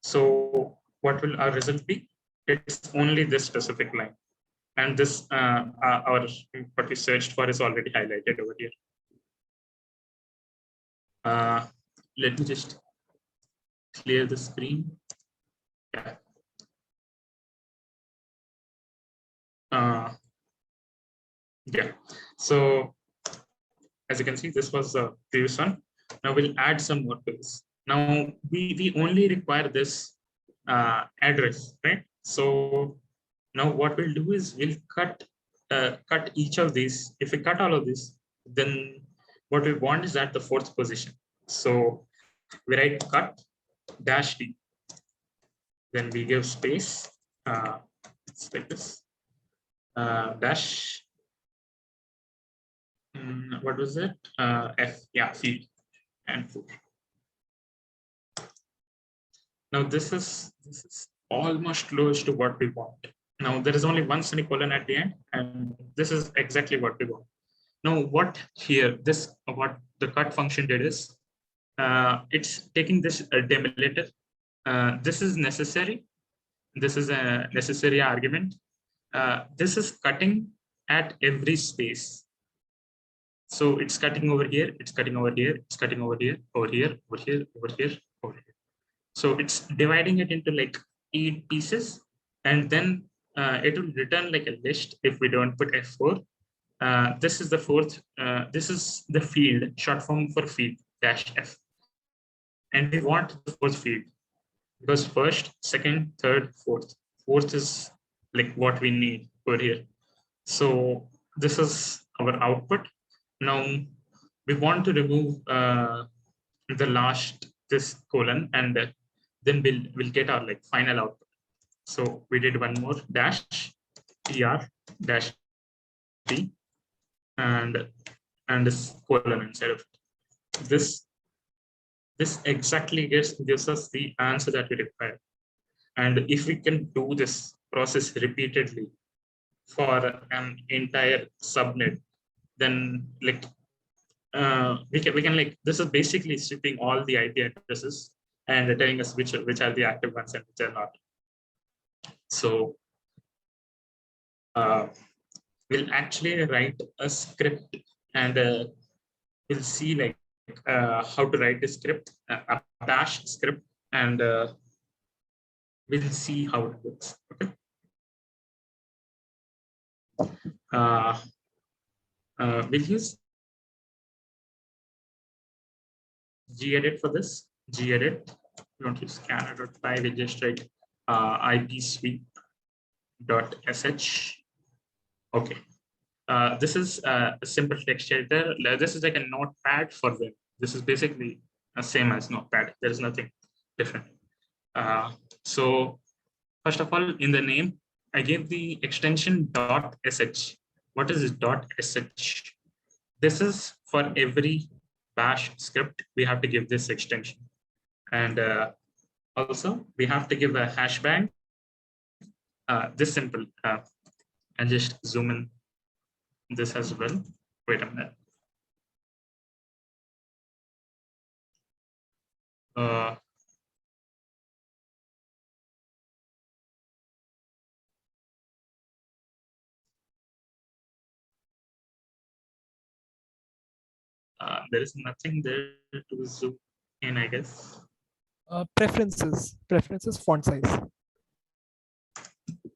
So what will our result be? It's only this specific line. And this, what we searched for is already highlighted over here. Let me just clear the screen. Yeah. Yeah. So as you can see, this was the previous one. Now we'll add some more to this. Now we only require this address, right? So now what we'll do is we'll cut each of these. If we cut all of this, then what we want is at the fourth position. So we write cut -d. Then we give space. It's like this. Dash. What was it? F. Yeah, field and 4. Now this is almost close to what we want. Now there is only one semicolon at the end, and this is exactly what we want. Now what the cut function did is it's taking this delimiter. This is necessary. This is a necessary argument. This is cutting at every space. So it's cutting over here, it's cutting over here, it's cutting over here, over here, over here, over here, over here. So it's dividing it into like 8 pieces, and then it will return like a list if we don't put F4. This is the fourth, this is the field, short form for field, -F. And we want the fourth field because first, second, third, fourth. Fourth is like what we need over here. So this is our output. Now we want to remove the last this colon, and then we'll get our like final output. So we did one more -tr-t and this colon inside of it. This exactly gives us the answer that we require. And if we can do this process repeatedly for an entire subnet, then like we can like, this is basically stripping all the IP addresses and telling us which are the active ones and which are not. So we'll actually write a script, and we'll see like how to write the script, a bash script, and we'll see how it works. Okay. We'll use gedit for this. Gedit. We don't use scanner.py. We just write ipsweep.sh. Okay. This is a simple text editor. This is like a notepad for web. This is basically the same as notepad. There is nothing different. So first of all, in the name, I gave the extension .sh. What is .sh? This is for every bash script, we have to give this extension. And also, we have to give a hashbang. This simple. And just zoom in this as well. Wait a minute. There is nothing there to zoom in, I guess. Preferences, font size.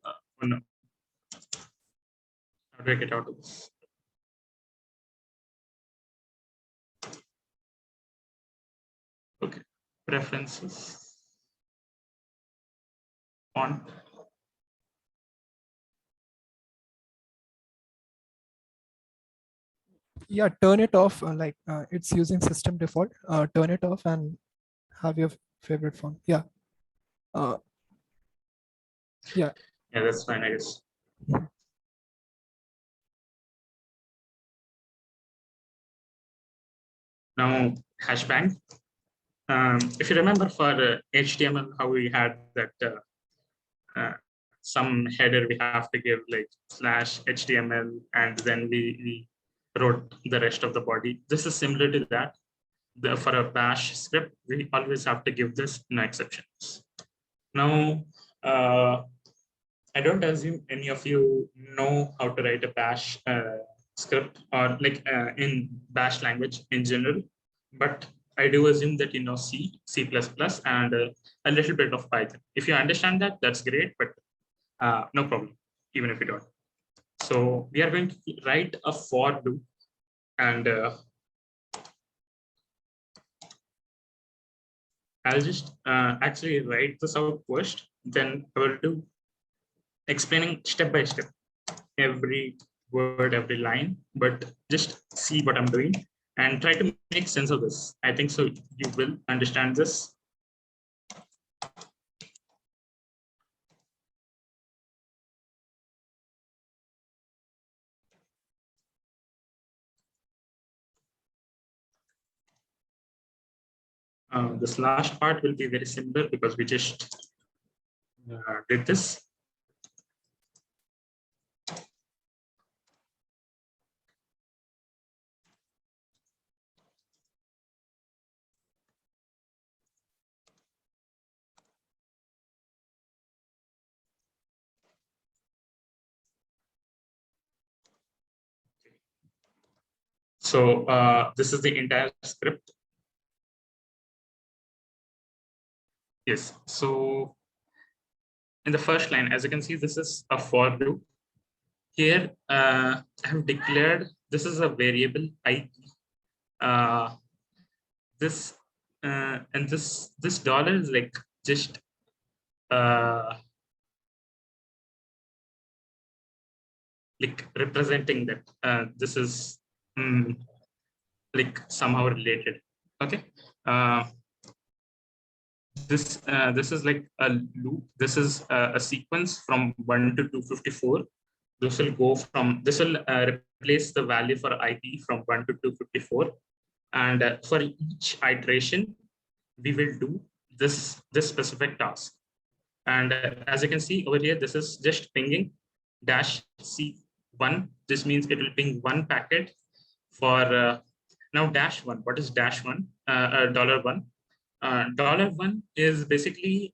Oh no. How do I get out of this? preferences, font. Yeah, turn it off. It's using system default. Turn it off and have your favorite font. Yeah. Yeah. Yeah, that's fine, I guess. Now, hashbang. If you remember for HTML, how we had that some header we have to give like /HTML, and then we wrote the rest of the body. This is similar to that. For a bash script, we always have to give this no exceptions. Now, I don't assume any of you know how to write a bash script or like in bash language in general, but I do assume that you know C, C++, and a little bit of Python. If you understand that, that's great, but no problem, even if you don't. So we are going to write a for loop, and I'll just actually write this out first, then I will do explaining step by step every word, every line, but just see what I'm doing and try to make sense of this. I think so you will understand this. This last part will be very similar because we just did this. So this is the entire script. Yes, so in the first line, as you can see, this is a for loop. Here, I have declared this is a variable IP. This and this dollar is like just like representing that this is like somehow related. Okay. This is like a loop. This is a sequence from 1 to 254. This will go from, this will replace the value for IP from 1 to 254. And for each iteration, we will do this specific task. And as you can see over here, this is just pinging -C1. This means it will ping one packet for now -1. What is -1? $1. $1 is basically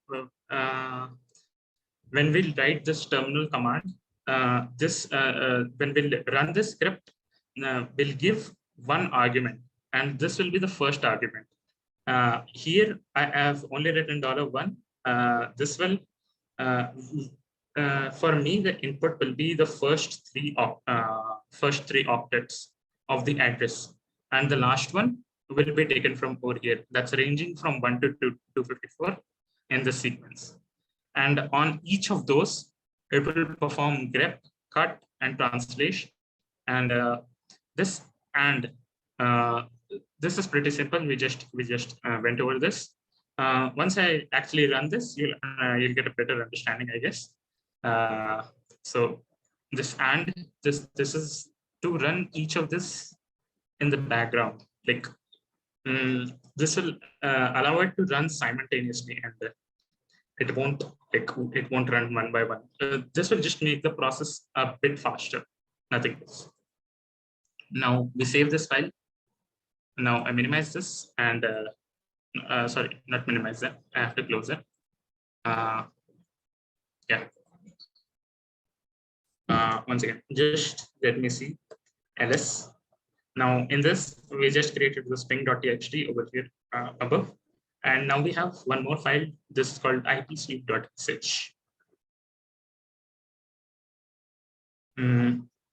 when we write this terminal command, when we'll run this script, we'll give one argument, and this will be the first argument. Here, I have only written $1. This will, for me, the input will be the first three octets of the address, and the last one will be taken from over here. That's ranging from 1 to 254 in the sequence. And on each of those, it will perform grep, cut, and translation. And this is pretty simple. We just went over this. Once I actually run this, you'll get a better understanding, I guess. So this is to run each of this in the background. Like this will allow it to run simultaneously, and it won't run one by one. This will just make the process a bit faster. Nothing else. Now we save this file. Now I minimize this and sorry, not minimize that. I have to close it. Yeah. Once again, just let me see ls. Now in this, we just created the ping.txt over here above. And now we have one more file. This is called ipsweep.sh.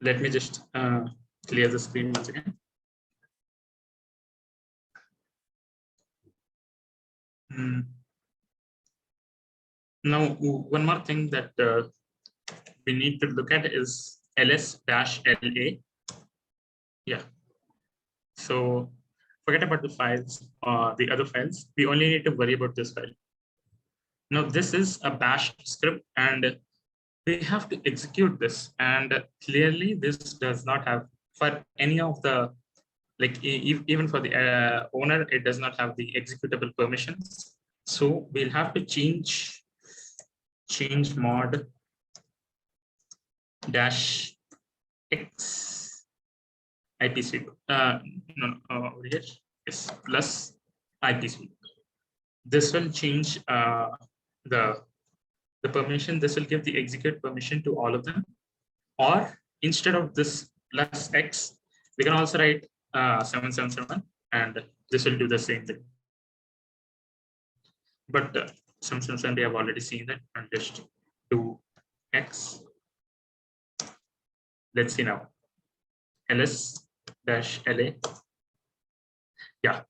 Let me just clear the screen once again. Now, one more thing that we need to look at is ls-la. Yeah. So forget about the files, the other files. We only need to worry about this file. Now, this is a bash script, and we have to execute this. And clearly, this does not have, for any of the, like even for the owner, it does not have the executable permissions. So we'll have to change mod -x IP suite. Over here, yes, plus IP suite. This will change the permission. This will give the execute permission to all of them. Or instead of this plus X, we can also write 777, and this will do the same thing. But 777, we have already seen that, and just do X. Let's see now. ls-la. Yeah.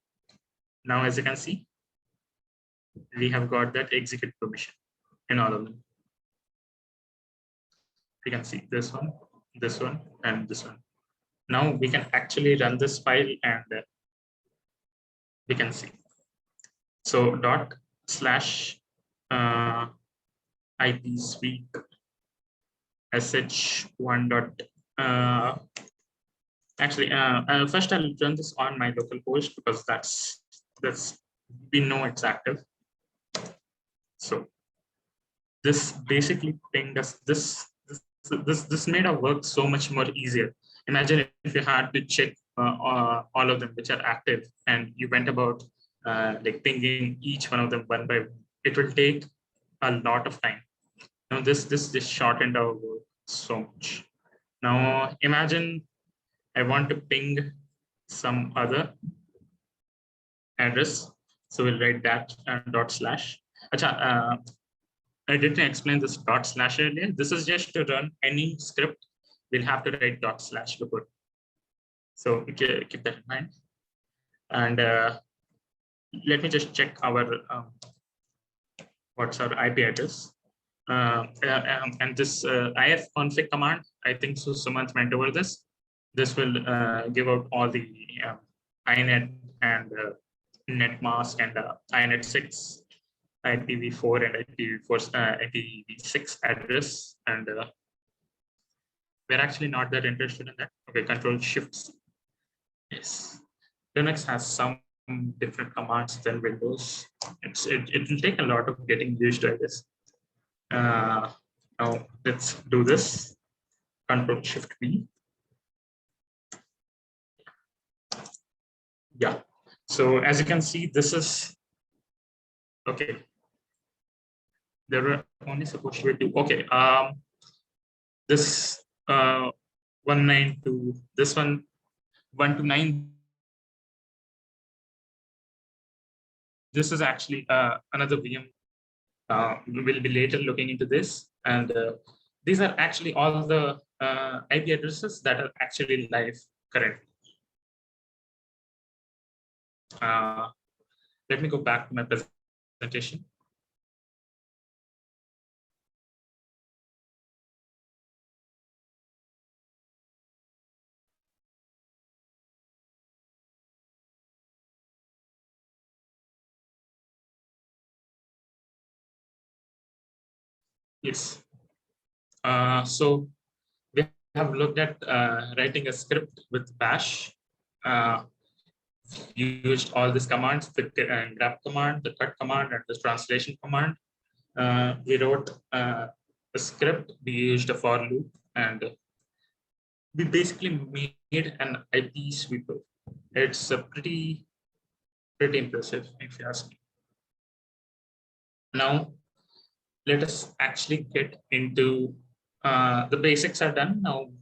Now, as you can see, we have got that execute permission in all of them. You can see this one, and this one. Now we can actually run this file, and we can see. So /IP suite sh1 dot. Actually, first I'll run this on my local host, because that's we know it's active. So this basically pinged us. This made our work so much more easier. Imagine if you had to check all of them which are active, and you went about like pinging each one of them one by one. It will take a lot of time. Now this just shortened our work so much. Now imagine I want to ping some other address. So we'll write that /. I didn't explain this / earlier. This is just to run any script. We'll have to write / before. So keep that in mind. And let me just check our what's our IP address. And this Ifconfig command, I think so Sumanth went over this. This will give out all the INET and netmask and INET6, IPv4 and IPv6 address. And we're actually not that interested in that. Okay, Control-Shift. Yes, Linux has some different commands than Windows. It will take a lot of getting used to this. Now let's do this. Control-Shift-V. Yeah. So as you can see, this is okay. There were only supposed to be 2. Okay. This 192. This one 129. This is actually another VM. We will be later looking into this, and these are actually all the IP addresses that are actually live currently. Let me go back to my presentation. Yes. So we have looked at writing a script with bash. Used all these commands, the grab command, the cut command, and the translation command. We wrote a script. We used a for loop, and we basically made an IP sweeper. It's a pretty impressive, if you ask me. Now, let us actually get into the basics are done. Now,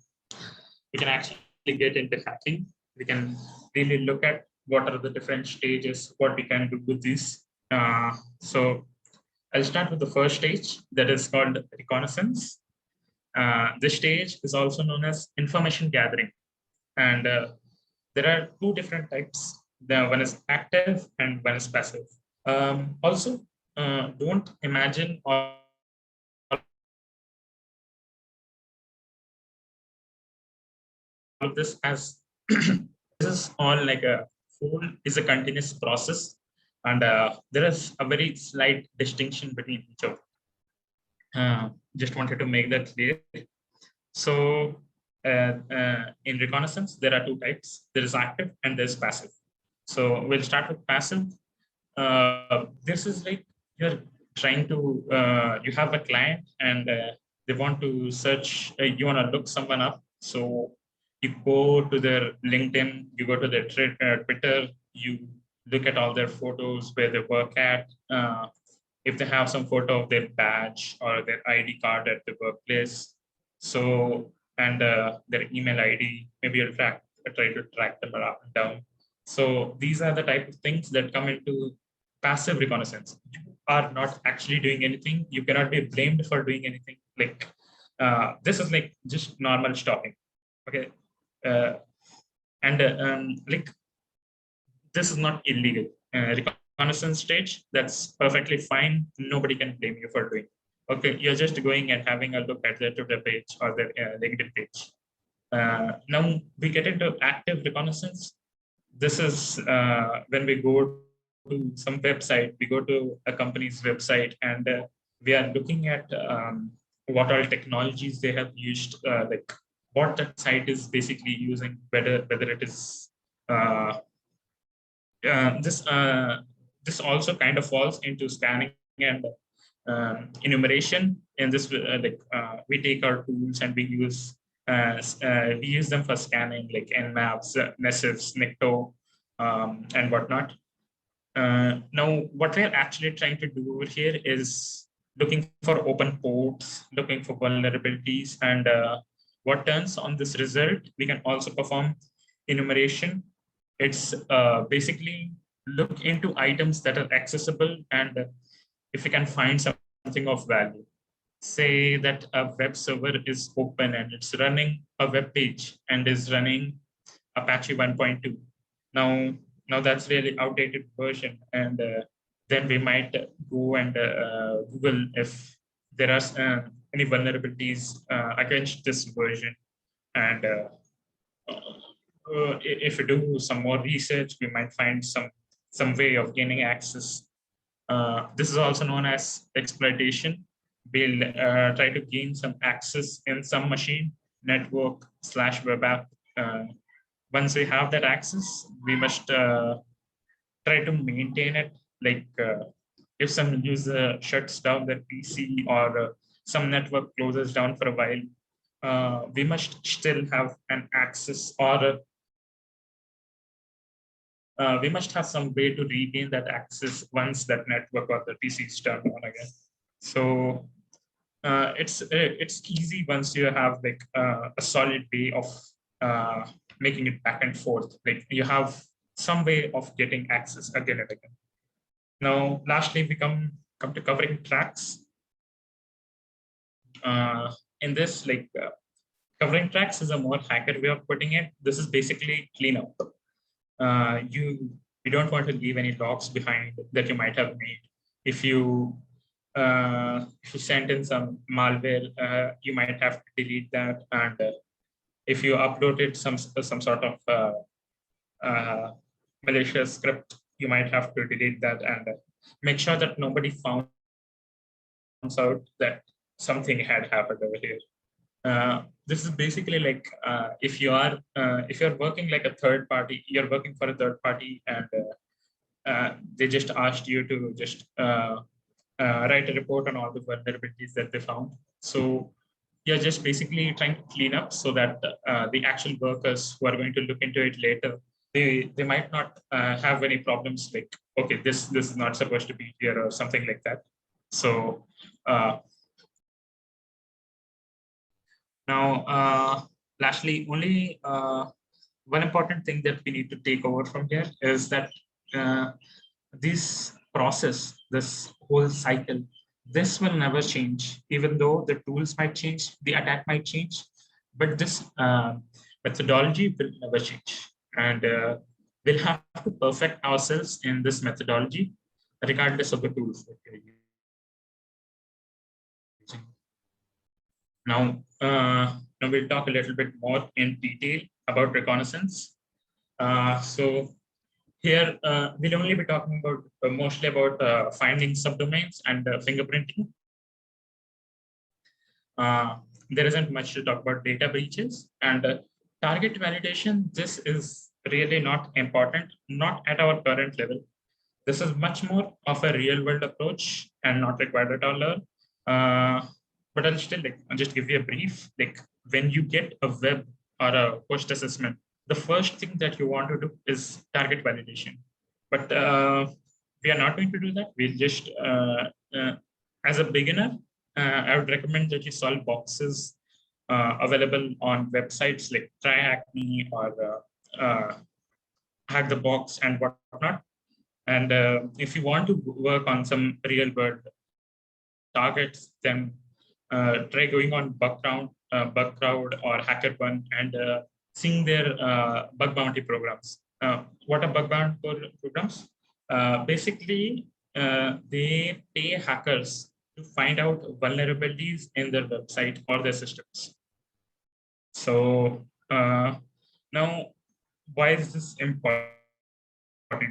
we can actually get into hacking. We can really look at what are the different stages, what we can do with these. So I'll start with the first stage, that is called reconnaissance. This stage is also known as information gathering. And there are 2 different types. One is active and one is passive. Also, don't imagine all of this as this is all like a whole is a continuous process, and there is a very slight distinction between each of them. Just wanted to make that clear. So in reconnaissance, there are two types. There is active and there's passive. So we'll start with passive. This is like you're trying to, you have a client and they want to search, you want to look someone up. So you go to their LinkedIn, you go to their Twitter, you look at all their photos, where they work at. If they have some photo of their badge or their ID card at the workplace. So, and their email ID, maybe you'll try to track them down. So these are the type of things that come into passive reconnaissance. You are not actually doing anything. You cannot be blamed for doing anything. Like this is like just normal stalking. Okay. Like this is not illegal. Reconnaissance stage, that's perfectly fine. Nobody can blame you for doing. Okay, you're just going and having a look at their Twitter page or their LinkedIn page. Now we get into active reconnaissance. This is when we go to some website, we go to a company's website, and we are looking at what all technologies they have used, like what that site is basically using, whether it is this also kind of falls into scanning and enumeration. In this, we take our tools and we use them for scanning, like Nmaps, Nesifs, Nikto, and whatnot. Now, what we're actually trying to do over here is looking for open ports, looking for vulnerabilities, and what turns on this result, we can also perform enumeration. It's basically look into items that are accessible, and if we can find something of value. Say that a web server is open and it's running a web page and is running Apache 1.2. Now that's really outdated version, and then we might go and Google if there are any vulnerabilities against this version, and if we do some more research, we might find some way of gaining access. This is also known as exploitation. We'll try to gain some access in some machine, network / web app. Once we have that access, we must try to maintain it. Like if some user shuts down their PC or some network closes down for a while, we must still have an access, or we must have some way to regain that access once that network or the PC is turned on again. So it's easy once you have like a solid way of making it back and forth. Like you have some way of getting access again and again. Now, lastly, we come to covering tracks. In this, like covering tracks is a more hacker way of putting it. This is basically cleanup. You don't want to leave any logs behind that you might have made. If you sent in some malware, you might have to delete that, and if you uploaded some sort of malicious script, you might have to delete that and make sure that nobody finds out that something had happened over here. This is basically like if you're working like a third party, you're working for a third party, and they just asked you to just write a report on all the vulnerabilities that they found. So you're just basically trying to clean up so that the actual workers who are going to look into it later, they might not have any problems like, okay, this is not supposed to be here or something like that. So now, lastly, only one important thing that we need to take over from here is that this process, this whole cycle, this will never change, even though the tools might change, the attack might change, but this methodology will never change. And we'll have to perfect ourselves in this methodology. regardless of the tools that you're using. Now, now we'll talk a little bit more in detail about reconnaissance. So here we'll only be talking about mostly about finding subdomains and fingerprinting. There isn't much to talk about data breaches and target validation. This is really not important, not at our current level. This is much more of a real world approach and not required at all. But I'll still I'll just give you a brief. Like when you get a web or a post assessment, the first thing that you want to do is target validation. But we are not going to do that. We'll just, as a beginner, I would recommend that you solve boxes available on websites like TryHackMe or Hack the Box and whatnot. And if you want to work on some real world targets, then try going on Bugcrowd or HackerOne and seeing their bug bounty programs. What are bug bounty programs? Basically, they pay hackers to find out vulnerabilities in their website or their systems. So now, why is this important?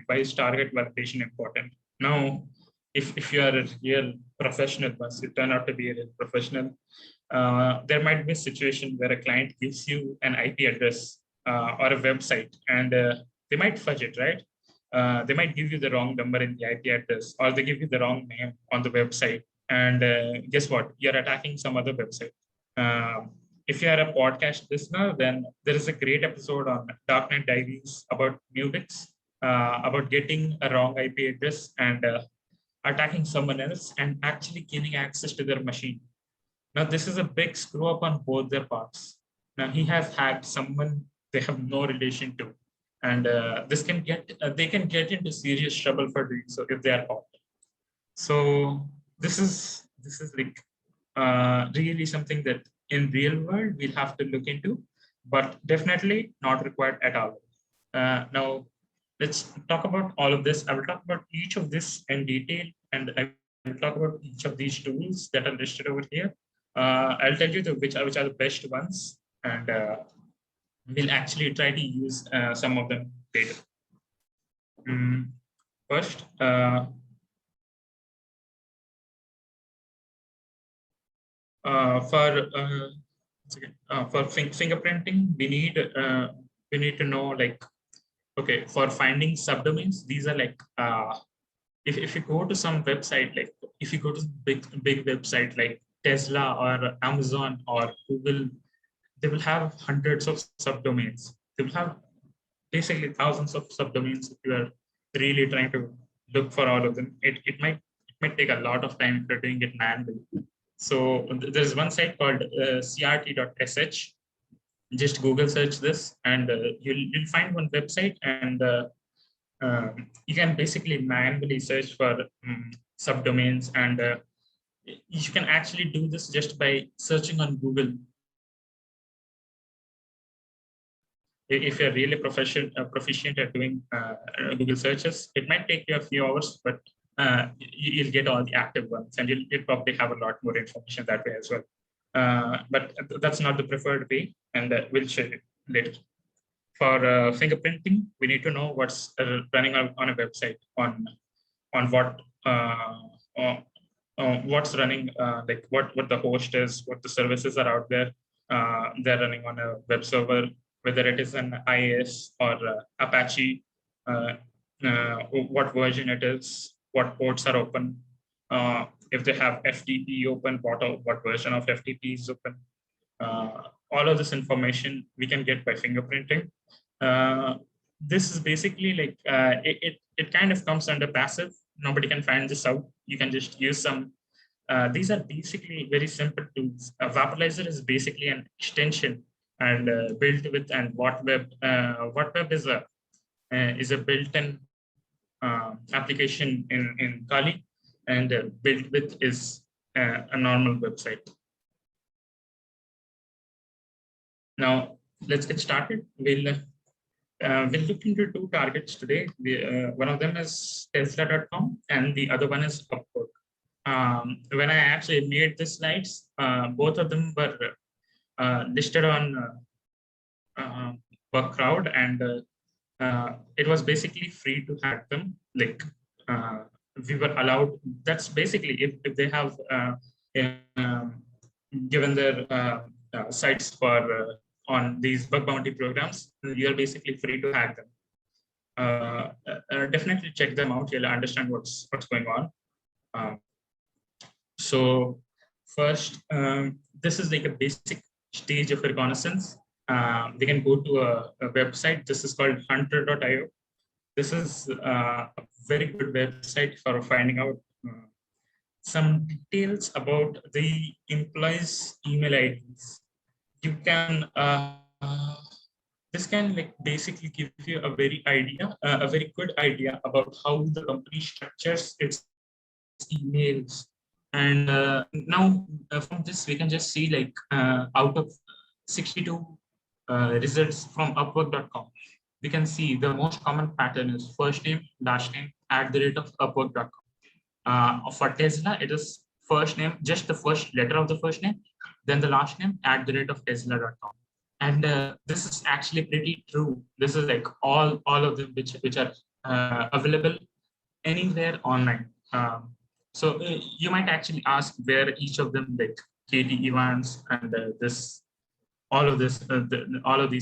Why is target validation important? Now, if you are a real professional, once you turn out to be a real professional, there might be a situation where a client gives you an IP address or a website, and they might fudge it, right? They might give you the wrong number in the IP address, or they give you the wrong name on the website. And guess what? You're attacking some other website. If you are a podcast listener, then there is a great episode on Darknet Diaries about Nubix, about getting a wrong IP address and attacking someone else and actually gaining access to their machine. Now, this is a big screw up on both their parts. Now, he has hacked someone they have no relation to, and this can get they can get into serious trouble for doing so if they are caught. So this is like really something that in real world we'll have to look into, but definitely not required at all. Now, let's talk about all of this. I will talk about each of this in detail, and I will talk about each of these tools that are listed over here. I'll tell you which are the best ones, and we'll actually try to use some of them later. First, for fingerprinting, we need to know, like, okay, for finding subdomains, these are like if you go to some website, like if you go to big website like Tesla or Amazon or Google, they will have hundreds of subdomains. They will have basically thousands of subdomains if you are really trying to look for all of them. It might take a lot of time if you're doing it manually. So there's one site called crt.sh. Just Google search this, and you'll find one website, and you can basically manually search for subdomains, and you can actually do this just by searching on Google. If you're really proficient at doing Google searches, it might take you a few hours, but you'll get all the active ones, and you'll probably have a lot more information that way as well. But that's not the preferred way, and we'll show you later. For fingerprinting, we need to know what's running on a website, on what's running, like what the host is, what the services are out there. They're running on a web server, whether it is an IIS or Apache, what version it is, what ports are open, if they have FTP open, what version of FTP is open. All of this information we can get by fingerprinting. This is basically like, it kind of comes under passive. Nobody can find this out. You can just use some. These are basically very simple tools. A Vaporizer is basically an extension and built with, and WhatWeb is a built-in application in Kali, and built with is a normal website. Now let's get started. We'll we'll look into two targets today. One of them is Tesla.com and the other one is Upwork. When I actually made the slides, both of them were listed on Workcrowd, and it was basically free to hack them. Like we were allowed. That's basically if they have given their sites for on these bug bounty programs, you're basically free to hack them. Definitely check them out. You'll understand what's going on. So first, this is like a basic stage of reconnaissance. They can go to a website. This is called hunter.io. This is a very good website for finding out some details about the employees' email IDs. You can this can like basically give you a very good idea about how the company structures its emails. And now from this, we can just see like out of 62 results from Upwork.com, we can see the most common pattern is first name, last name, @Upwork.com. For Tesla, it is first name, just the first letter of the first name, then the last name, @Tesla.com. And this is actually pretty true. This is like all of them which are available anywhere online. So you might actually ask where each of them, like Katie Evans and all of these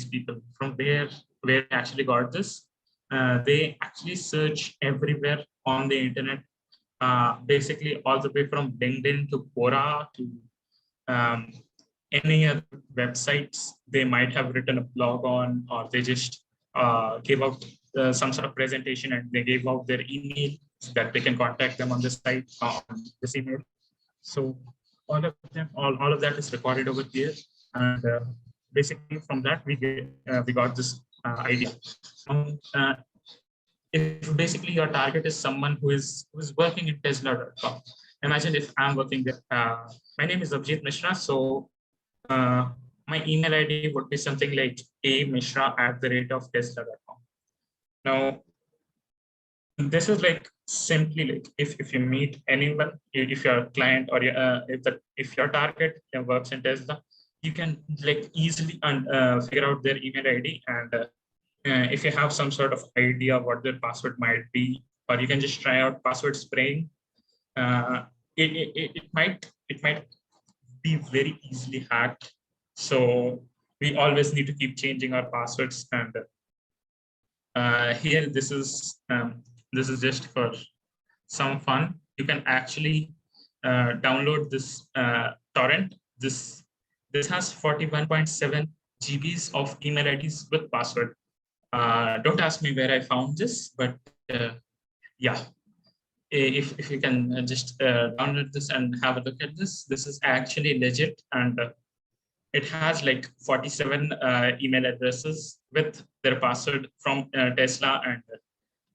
people, from where they actually got this. They actually search everywhere on the internet, basically all the way from LinkedIn to Quora to any other websites they might have written a blog on, or they just gave out some sort of presentation and they gave out their email so that they can contact them on this site, on this email. So all of them, all of that is recorded over here, and basically from that we got this idea. If basically your target is someone who is working in Tesla.com, imagine if I'm working there. My name is Abhijit Mishra, so my email ID would be something like amishra@Tesla.com. Now, this is like simply like if you meet anyone, if you're a client or if your target works in Tesla, you can like easily figure out their email ID, and if you have some sort of idea what their password might be, or you can just try out password spraying. It might be very easily hacked. So we always need to keep changing our passwords. And here, this is just for some fun. You can actually download this torrent. This has 41.7 GBs of email IDs with password. Don't ask me where I found this, but yeah. If you can just download this and have a look at this, this is actually legit, and it has like 47 email addresses with their password from Tesla, and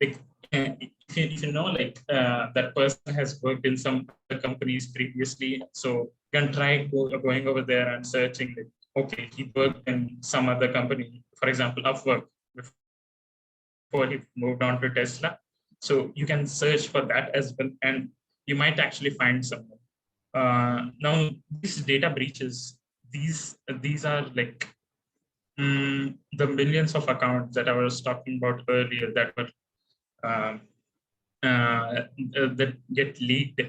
like, if you know, like that person has worked in some other companies previously, so you can try going over there and searching like, okay, he worked in some other company, for example, Upwork, before he moved on to Tesla. So you can search for that as well, and you might actually find someone. Now, these data breaches, these are like the millions of accounts that I was talking about earlier that were that get leaked.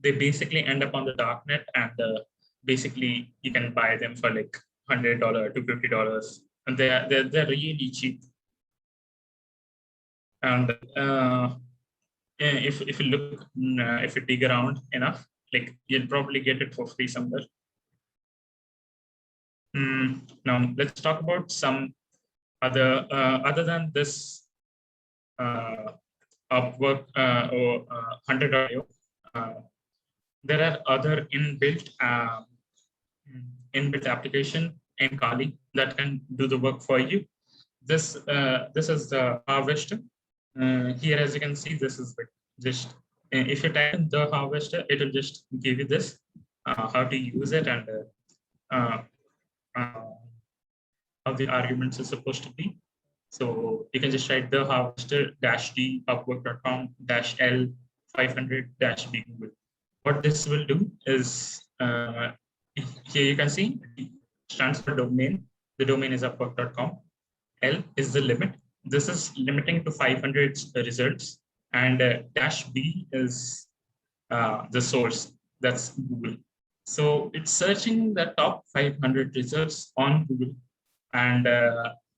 They basically end up on the darknet, and basically you can buy them for like $100 to $50, and they're really cheap. And if you look, if you dig around enough, like you'll probably get it for free somewhere. Now let's talk about some other than this Upwork or Hunter.io. There are other inbuilt application in Kali that can do the work for you. This is the harvester. Here, as you can see, this is just if you type in the harvester, it will just give you this how to use it, and how the arguments are supposed to be. So you can just write the harvester -d upwork.com -l 500 -b Google. What this will do is here you can see D stands for domain. The domain is upwork.com. L is the limit. This is limiting to 500 results, and -b is the source. That's Google. So it's searching the top 500 results on Google, and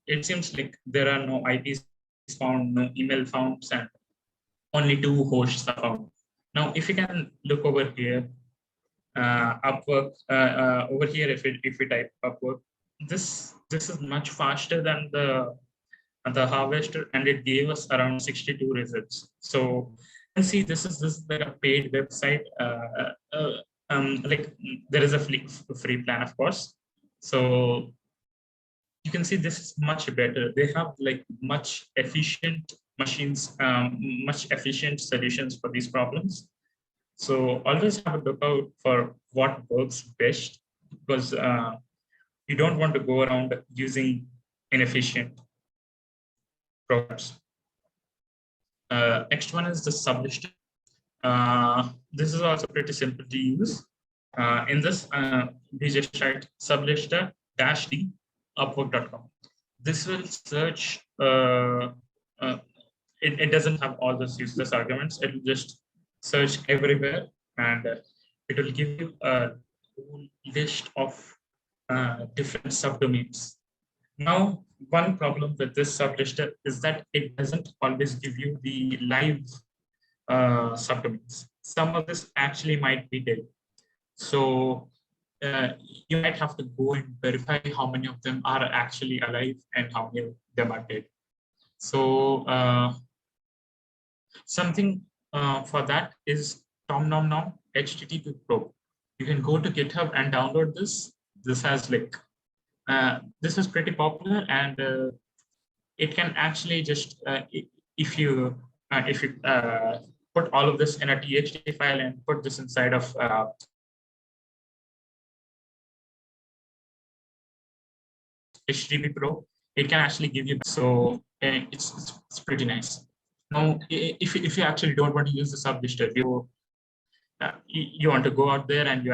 it seems like there are no IPs found, no email found, and only 2 hosts are found. Now, if you can look over here, Upwork, over here, if we type Upwork, this is much faster than the harvester, and it gave us around 62 results. So you can see this is like a paid website. Like there is a free plan, of course. So you can see this is much better. They have like much efficient machines, much efficient solutions for these problems. So always have a look out for what works best, because you don't want to go around using inefficient programs. Next one is the sublister. This is also pretty simple to use. In this, we just write sublister -d upwork.com. This will search. It doesn't have all those useless arguments. It will just search everywhere, and it will give you a whole list of different subdomains. Now, one problem with this sublister is that it doesn't always give you the live subdomains. Some of this actually might be dead. So you might have to go and verify how many of them are actually alive and how many of them are dead. So something for that is TomNomNom HTTP Pro. You can go to GitHub and download this. This has like this is pretty popular, and it can actually just if you put all of this in a TXT file and put this inside of HTTP Pro, it can actually give you. So it's pretty nice. Now, if you actually don't want to use the sublister, you want to go out there and you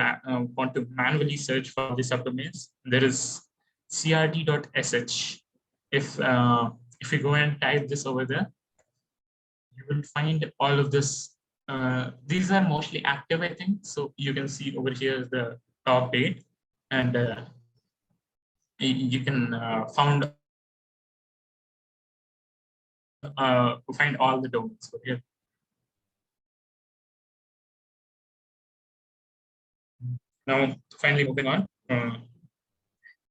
want to manually search for the subdomains, there is crt.sh. If you go and type this over there, you will find all of this. These are mostly active, I think. So you can see over here the top 8, and you can find all the domains over here. Now, finally moving on,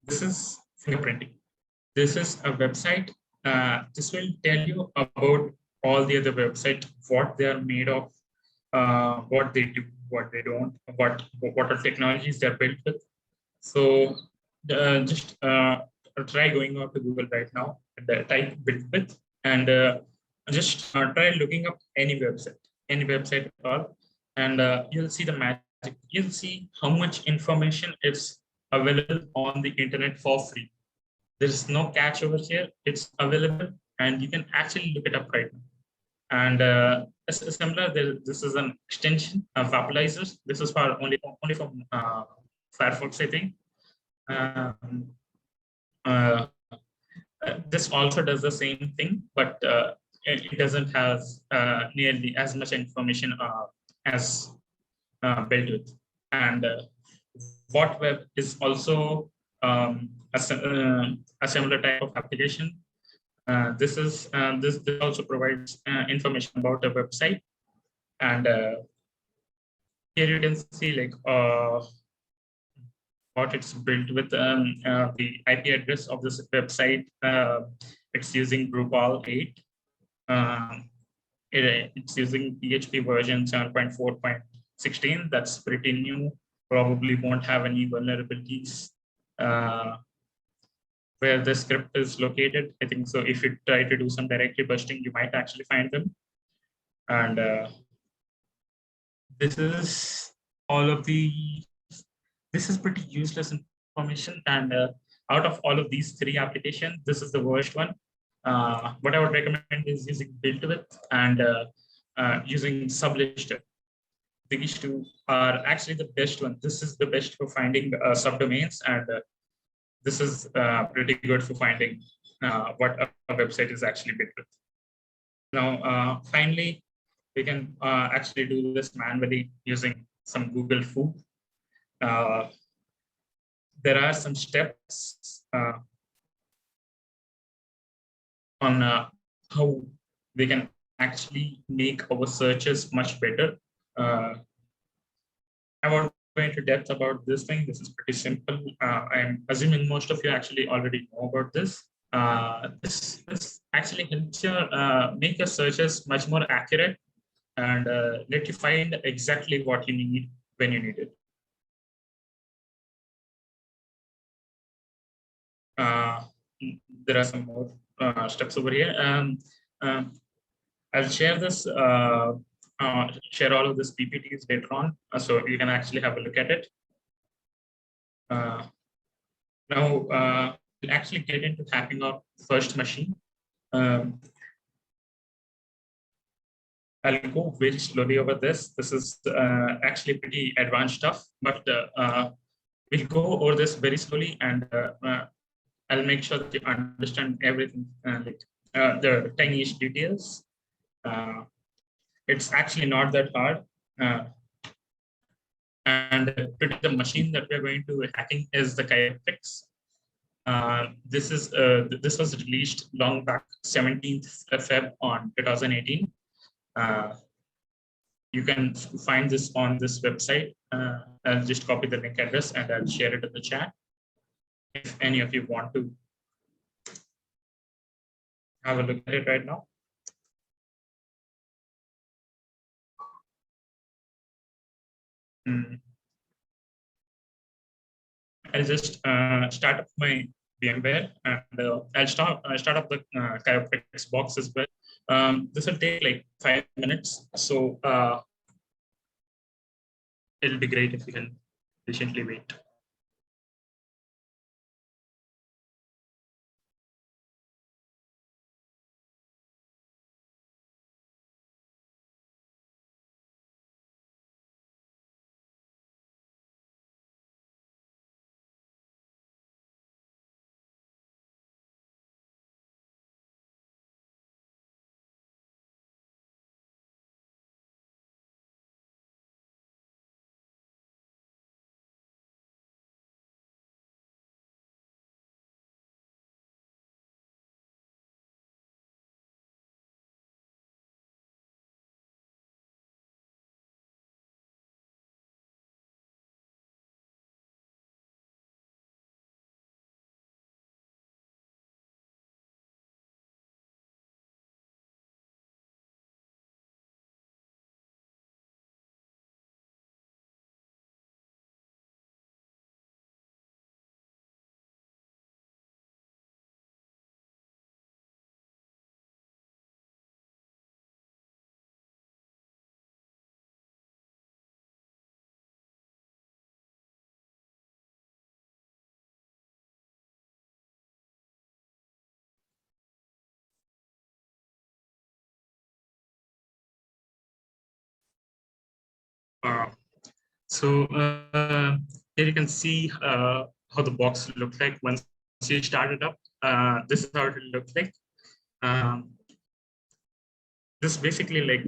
this is fingerprinting. This is a website. This will tell you about all the other websites, what they are made of, what they do, what they don't, what are technologies they're built with. So just try going out to Google right now and type built with, and just try looking up any website at all, and you'll see the magic. You'll see how much information is available on the internet for free. There's no catch over here. It's available, and you can actually look it up right now. And similar, this is an extension of Vaporizers. This is for only from Firefox, I think. This also does the same thing, but it doesn't have nearly as much information as built with. And WhatWeb is also a similar type of application. This also provides information about a website, and here you can see like what it's built with, the IP address of this website. It's using Drupal 8. It's using PHP version 7.4.16. That's pretty new. Probably won't have any vulnerabilities where the script is located. I think so. If you try to do some directory busting, you might actually find them. And this is all of the. This is pretty useless information, and out of all of these three applications, this is the worst one. What I would recommend is using BuildWith and using Sublister. These two are actually the best one. This is the best for finding subdomains, and this is pretty good for finding what a website is actually built with. Now, finally, we can actually do this manually using some Google Foo. There are some steps on how we can actually make our searches much better. I won't go into depth about this thing. This is pretty simple. I'm assuming most of you actually already know about this. This actually helps you make your searches much more accurate and let you find exactly what you need when you need it. There are some more steps over here. I'll share this, share all of this PPTs later on, so you can actually have a look at it. Now, we'll actually get into hacking our first machine. I'll go very slowly over this. This is actually pretty advanced stuff, but we'll go over this very slowly, and I'll make sure that you understand everything, like the tiniest details. It's actually not that hard. And the machine that we're going to hacking is the Kyoptrix. This was released long back, 17th Feb on 2018. You can find this on this website. I'll just copy the link address and I'll share it in the chat if any of you want to have a look at it right now. I'll just start up my VMware, and I'll start up the Kyoptrix box as well. This will take like 5 minutes, so it'll be great if you can patiently wait. So here you can see how the box looked like once you start it up. This is how it looks like. This basically like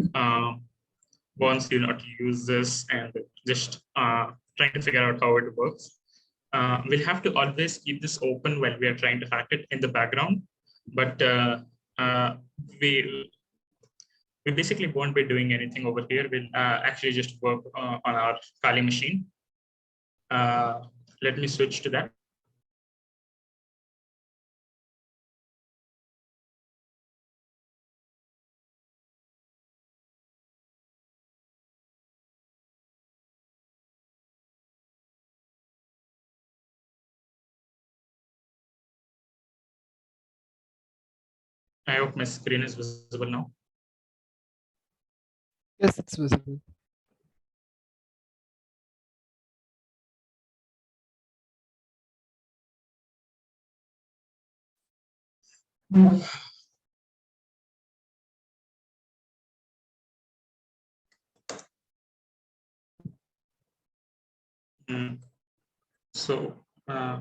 wants you not to use this and just trying to figure out how it works. We'll have to always keep this open while we are trying to hack it in the background, but we basically won't be doing anything over here. We'll actually just work on our Kali machine. Let me switch to that. I hope my screen is visible now. Yes, it's visible. So I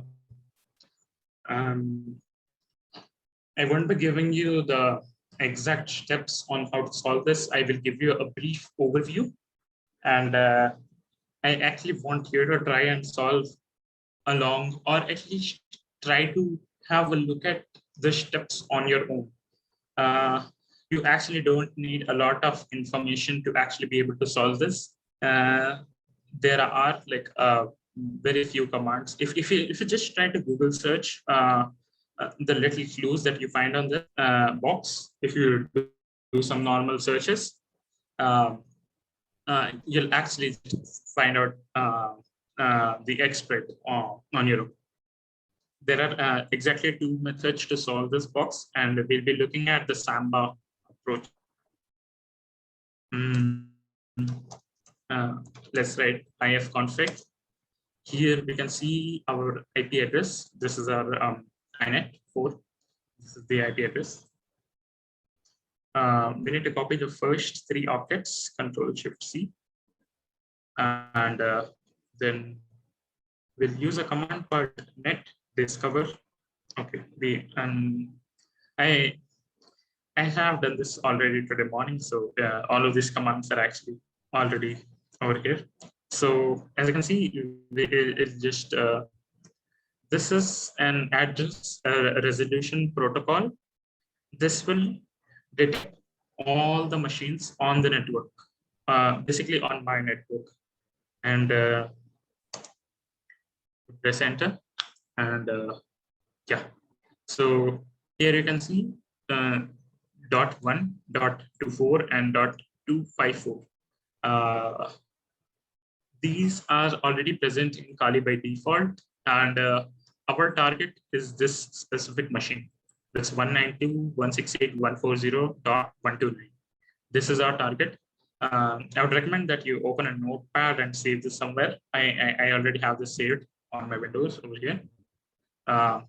won't be giving you the exact steps on how to solve this. I will give you a brief overview, and I actually want you to try and solve along, or at least try to have a look at the steps on your own. You actually don't need a lot of information to actually be able to solve this. There are like very few commands. If you just try to Google search the little clues that you find on the box, if you do some normal searches, you'll actually find out the expert on your own. There are exactly 2 methods to solve this box, and we'll be looking at the Samba approach. Let's write ifconfig. Here we can see our IP address. This is our INET 4. This is the IP address. We need to copy the first 3 objects, Control-Shift-C, and then we'll use a command called net discover. Okay, I have done this already today morning, so all of these commands are actually already over here. So as you can see, it's just this is an address resolution protocol. This will detect all the machines on the network, basically on my network, and press enter, and yeah. So here you can see .1, .24, and .254. These are already present in Kali by default, and our target is this specific machine. That's 192.168.140.129. This is our target. I would recommend that you open a notepad and save this somewhere. I already have this saved on my Windows over here. Now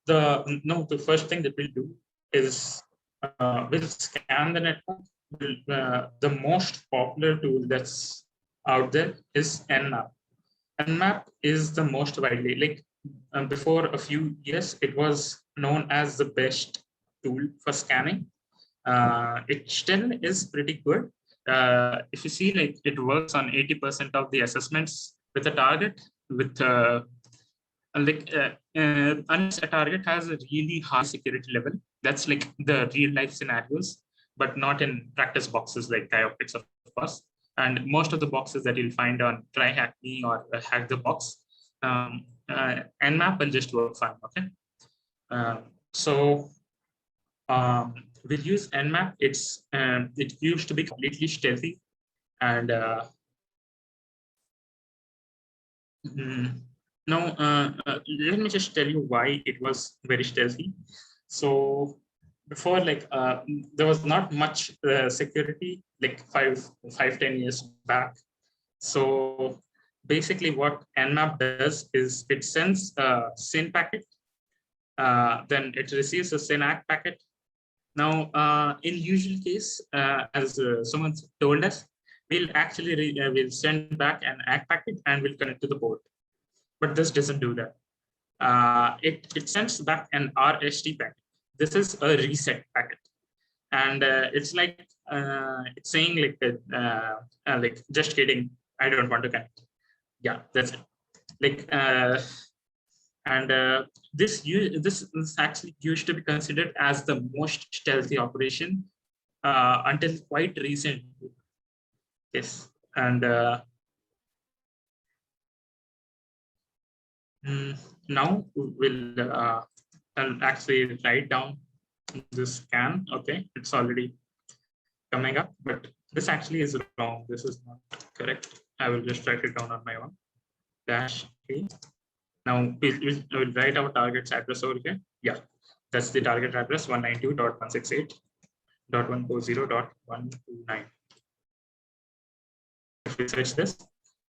the first thing that we'll do is we'll scan the network. The most popular tool that's out there is Nmap. Nmap is the most widely, like before a few years, it was known as the best tool for scanning. It still is pretty good. If you see, like it works on 80% of the assessments with a target, with unless a target has a really high security level, that's like the real life scenarios, but not in practice boxes like Dioptics, of course. And most of the boxes that you'll find on Try Hack Me or Hack the Box, Nmap will just work fine. Okay. We'll use Nmap. It used to be completely stealthy, and now, let me just tell you why it was very stealthy. So before, like there was not much security, like 10 years back. So basically what Nmap does is it sends a SYN packet, then it receives a SYN ACK packet. Now, in usual case, as someone told us, we'll actually we'll send back an ACK packet and we'll connect to the port. But this doesn't do that. It sends back an RST packet. This is a reset packet, and it's like it's saying like just kidding, I don't want to connect. Yeah, that's it. Like this actually used to be considered as the most stealthy operation until quite recently. Yes, and now we'll I'll actually write down this scan. Okay, it's already coming up, but this actually is wrong. This is not correct. I will just write it down on my own. -A. Now we'll write our target's address over here. Yeah, that's the target address 192.168.140.129. If we search this,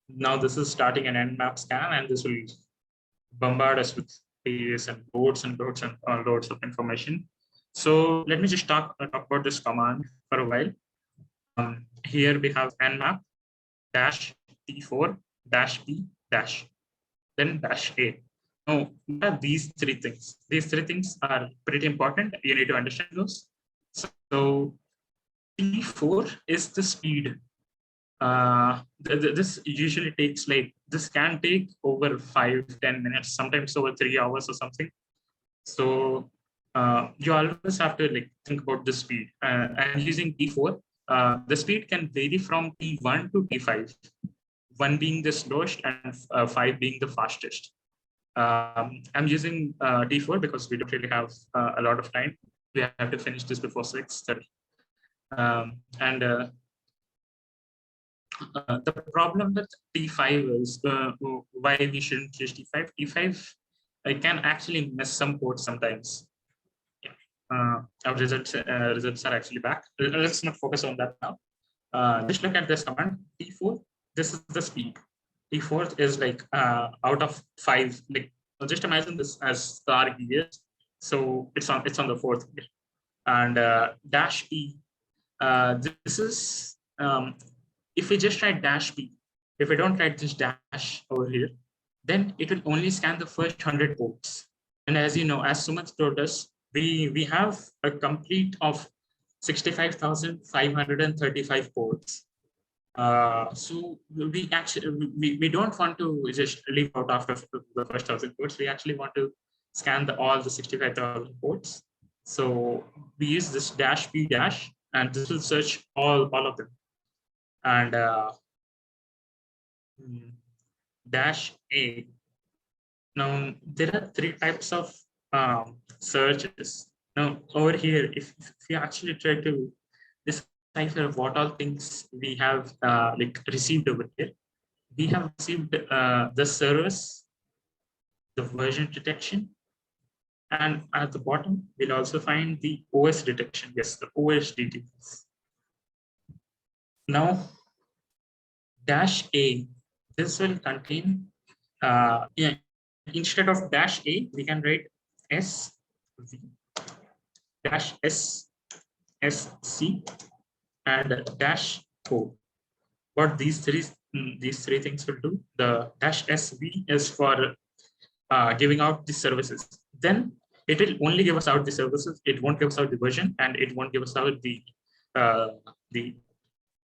now this is starting an Nmap scan, and this will bombard us with pages and loads and loads and loads of information. So let me just talk about this command for a while. Here we have nmap dash t4 dash p dash, then dash a. Now, what are these three things? These three things are pretty important. You need to understand those. So T4 is the speed. This usually takes this can take over 5-10 minutes, sometimes over 3 hours or something. So you always have to think about the speed. And using T4, the speed can vary from T1 to T5, 1 being the slowest and 5 being the fastest. I'm using T4 because we don't really have a lot of time. We have to finish this before 6:30. The problem with T5 is why we shouldn't use T5. T5 can actually miss some codes sometimes. Yeah. Our results are actually back. Let's not focus on that now. Just look at this command T4. This is the speed. T4 is out of 5. Just imagine this as star gears. So it's on the 4th gear. And dash P. This is if we just write dash P, if we don't write this dash over here, then it will only scan the first 100 ports. And as you know, as Sumanth told us, we have a complete of 65,535 ports. So we don't want to just leave out after the first 1,000 ports. We actually want to scan all the 65,000 ports. So we use this dash P dash, and this will search all of them. And dash A. Now there are 3 types of searches. Now over here, if you actually try to decipher what all things we have received over here, we have received the service, the version detection, and at the bottom we'll also find the OS detection. Yes, the OS details. Now dash A, this will contain instead of dash A, we can write SV dash S SC and dash O. What these three things will do. The dash SV is for giving out the services. Then it will only give us out the services. It won't give us out the version, and it won't give us out the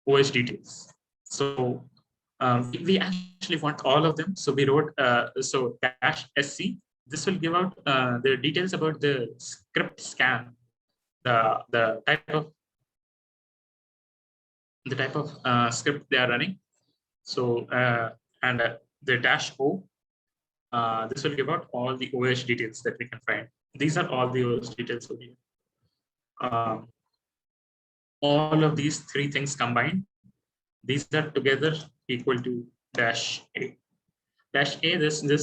OS details. So we actually want all of them. So we wrote so dash SC. This will give out the details about the script scan, the type of script they are running. So and the dash O. This will give out all the OS details that we can find. These are all the OS details over here. All of these 3 things combined, these are together equal to dash A. Dash A, this will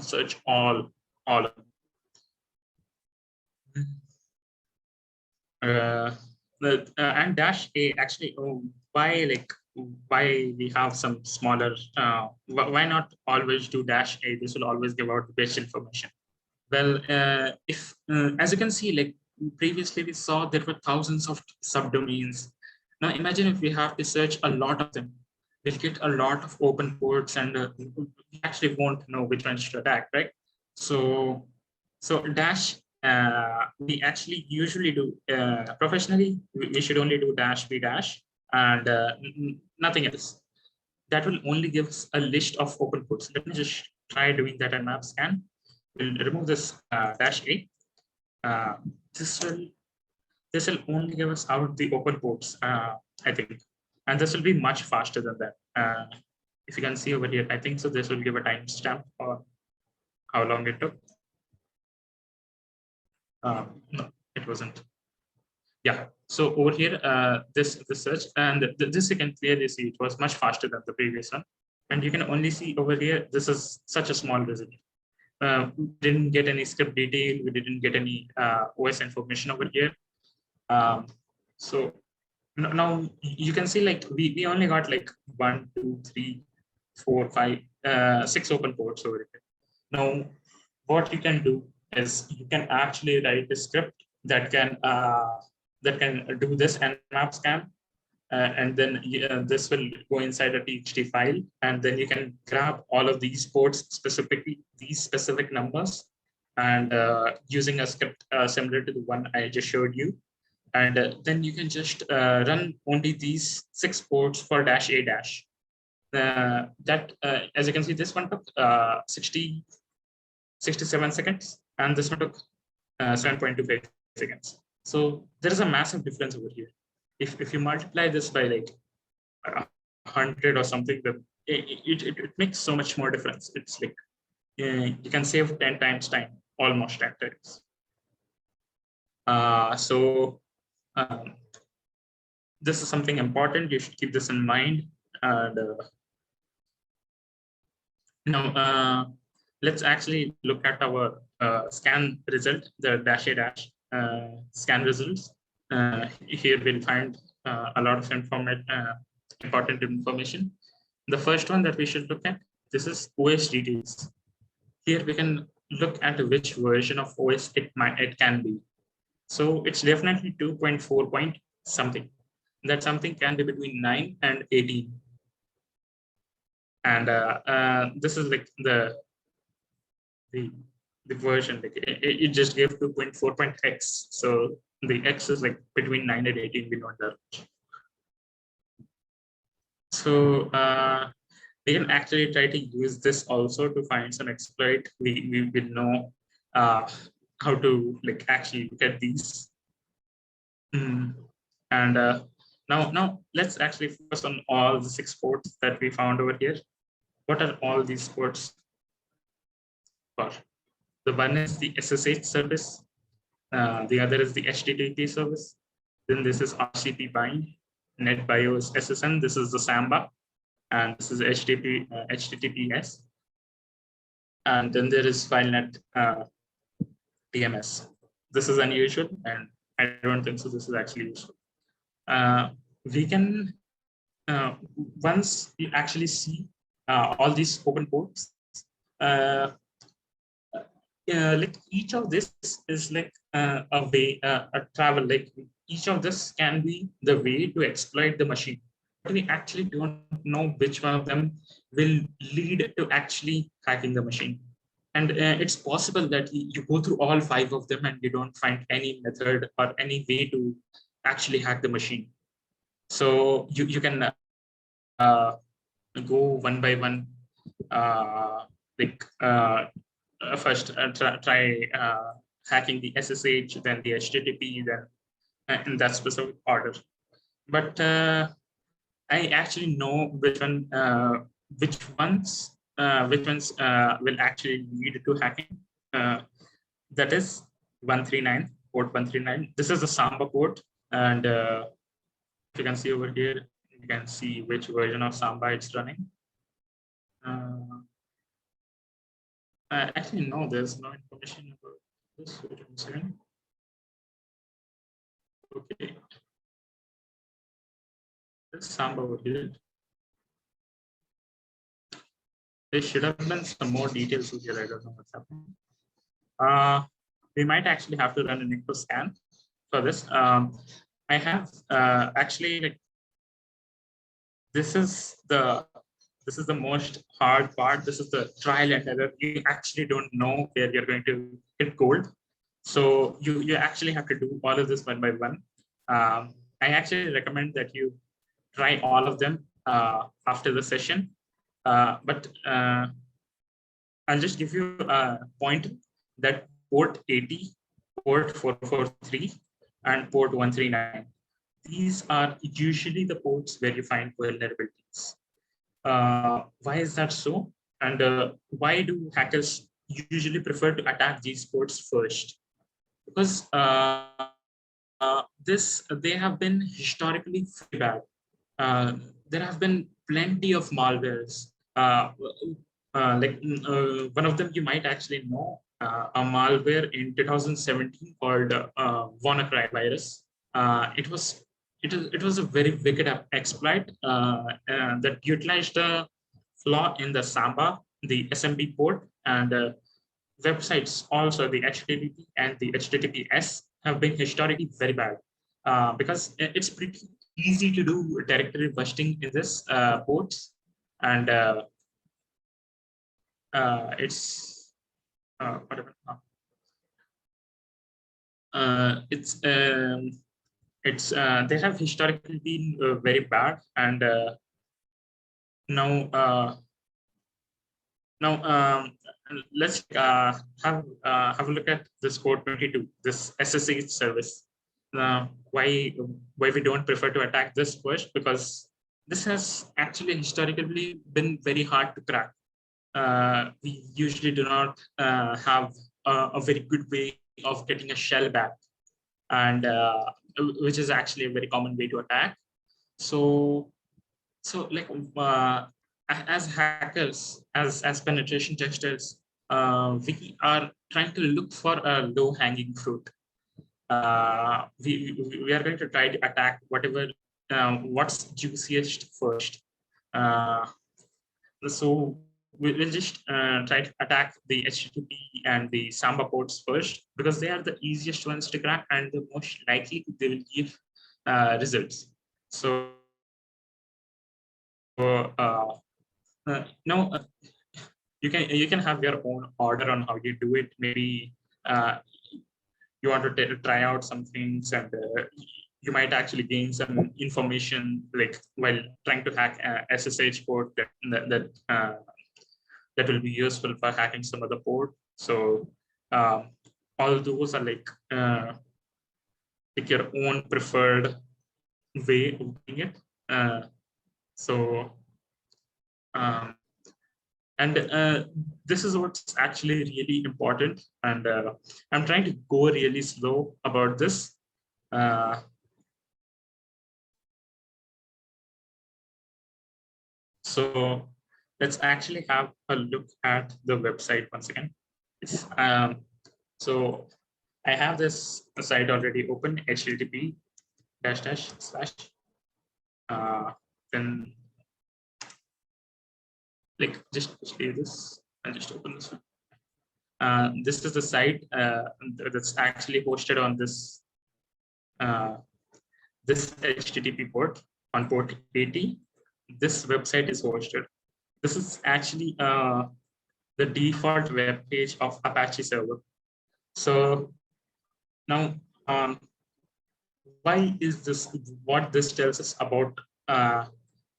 search all of them. And dash A actually, why we have some smaller, why not always do dash A? This will always give out the best information. Well, if as you can see, previously we saw there were thousands of subdomains. Now imagine if we have to search a lot of them. We'll get a lot of open ports, and we actually won't know which ones to attack, right? So dash, we actually usually do professionally, we should only do dash B dash and nothing else. That will only give us a list of open ports. Let me just try doing that in map scan. We'll remove this dash A. This will only give us out the open ports, I think, and this will be much faster than that. If you can see over here, I think so. This will give a timestamp or how long it took. No, it wasn't. Yeah. So over here, this search, and this you can clearly see it was much faster than the previous one. And you can only see over here, this is such a small result. We didn't get any script detail. We didn't get any OS information over here. So now you can see we only got 1, 2, 3, 4, 5, 6 open ports over here. Now, what you can do is you can actually write a script that can do this Nmap scan, and then this will go inside a TXT file, and then you can grab all of these ports, specifically these specific numbers, and using a script similar to the one I just showed you, and then you can just run only these 6 ports for -A-. That, as you can see, this one took 67 seconds, and this one took 7.25 seconds. So there is a massive difference over here. If you multiply this by like 100 or something, then it makes so much more difference. It's like you can save 10 times time, almost 10 times. This is something important. You should keep this in mind. And now let's actually look at our scan result, the -A- scan results. Here we'll find a lot of important information. The first one that we should look at, this is OS details. Here we can look at which version of OS it can be. So it's definitely 2.4 point something. That something can be between 9 and 18. And this is like the version, like it just gave 2.4.x. So the x is like between 9 and 18, we know that. So we can actually try to use this also to find some exploit. We will know how to like actually look at these. And now let's actually focus on all the 6 ports that we found over here. What are all these ports for? The one is the SSH service. The other is the HTTP service. Then this is RCP bind, NetBIOS SSN. This is the Samba, and this is HTTPS. And then there is FileNet TMS. This is unusual, and I don't think so. This is actually useful. We can once you actually see all these open ports, like each of this is like a way, a travel. Like each of this can be the way to exploit the machine. But we actually don't know which one of them will lead to actually hacking the machine. And it's possible that you go through all 5 of them and you don't find any method or any way to actually hack the machine. So you can go one by one, like first try hacking the SSH, then the HTTP, then in that specific order. But I actually know which ones will actually lead to hacking. That is 139, port 139. This is the Samba port, and if you can see over here, you can see which version of Samba it's running. Actually, no, there's no information about this. Okay. This Samba over here. There should have been some more details over here. I don't know what's happening. We might actually have to run an echo scan for this. I have actually, like, this is the most hard part. This is the trial and error. You actually don't know where you're going to hit gold. So you actually have to do all of this one by one. I actually recommend that you try all of them after the session. But I'll just give you a point that port 80, port 443, and port 139. These are usually the ports where you find vulnerabilities. Why is that so? And why do hackers usually prefer to attack these ports first? Because they have been historically very bad. There have been plenty of malwares. One of them you might actually know, a malware in 2017 called WannaCry virus. It was a very wicked exploit that utilized a flaw in the Samba, the SMB port, and websites, also the HTTP and the HTTPS, have been historically very bad because it's pretty easy to do directory busting in this ports, and it's whatever. They have historically been very bad, and now let's have a look at this code 22, this SSH service. Why we don't prefer to attack this first? Because this has actually historically been very hard to crack. We usually do not have a very good way of getting a shell back, and which is actually a very common way to attack. So like as hackers, as penetration testers, we are trying to look for a low-hanging fruit. We are going to try to attack whatever what's juiciest first. So we'll just try to attack the HTTP and the Samba ports first, because they are the easiest ones to crack and the most likely they will give results. So now you can have your own order on how you do it. Maybe you want to try out some things, and you might actually gain some information, like while trying to hack a SSH port that will be useful for hacking some other port. So all those are like your own preferred way of doing it. And this is what's actually really important. And I'm trying to go really slow about this. So let's actually have a look at the website once again. So I have this site already open, http / then like just leave this and just open this one. This is the site that's actually hosted on this this HTTP port on port 80. This website is hosted. This is actually the default web page of Apache server. So now, why is this? What this tells us about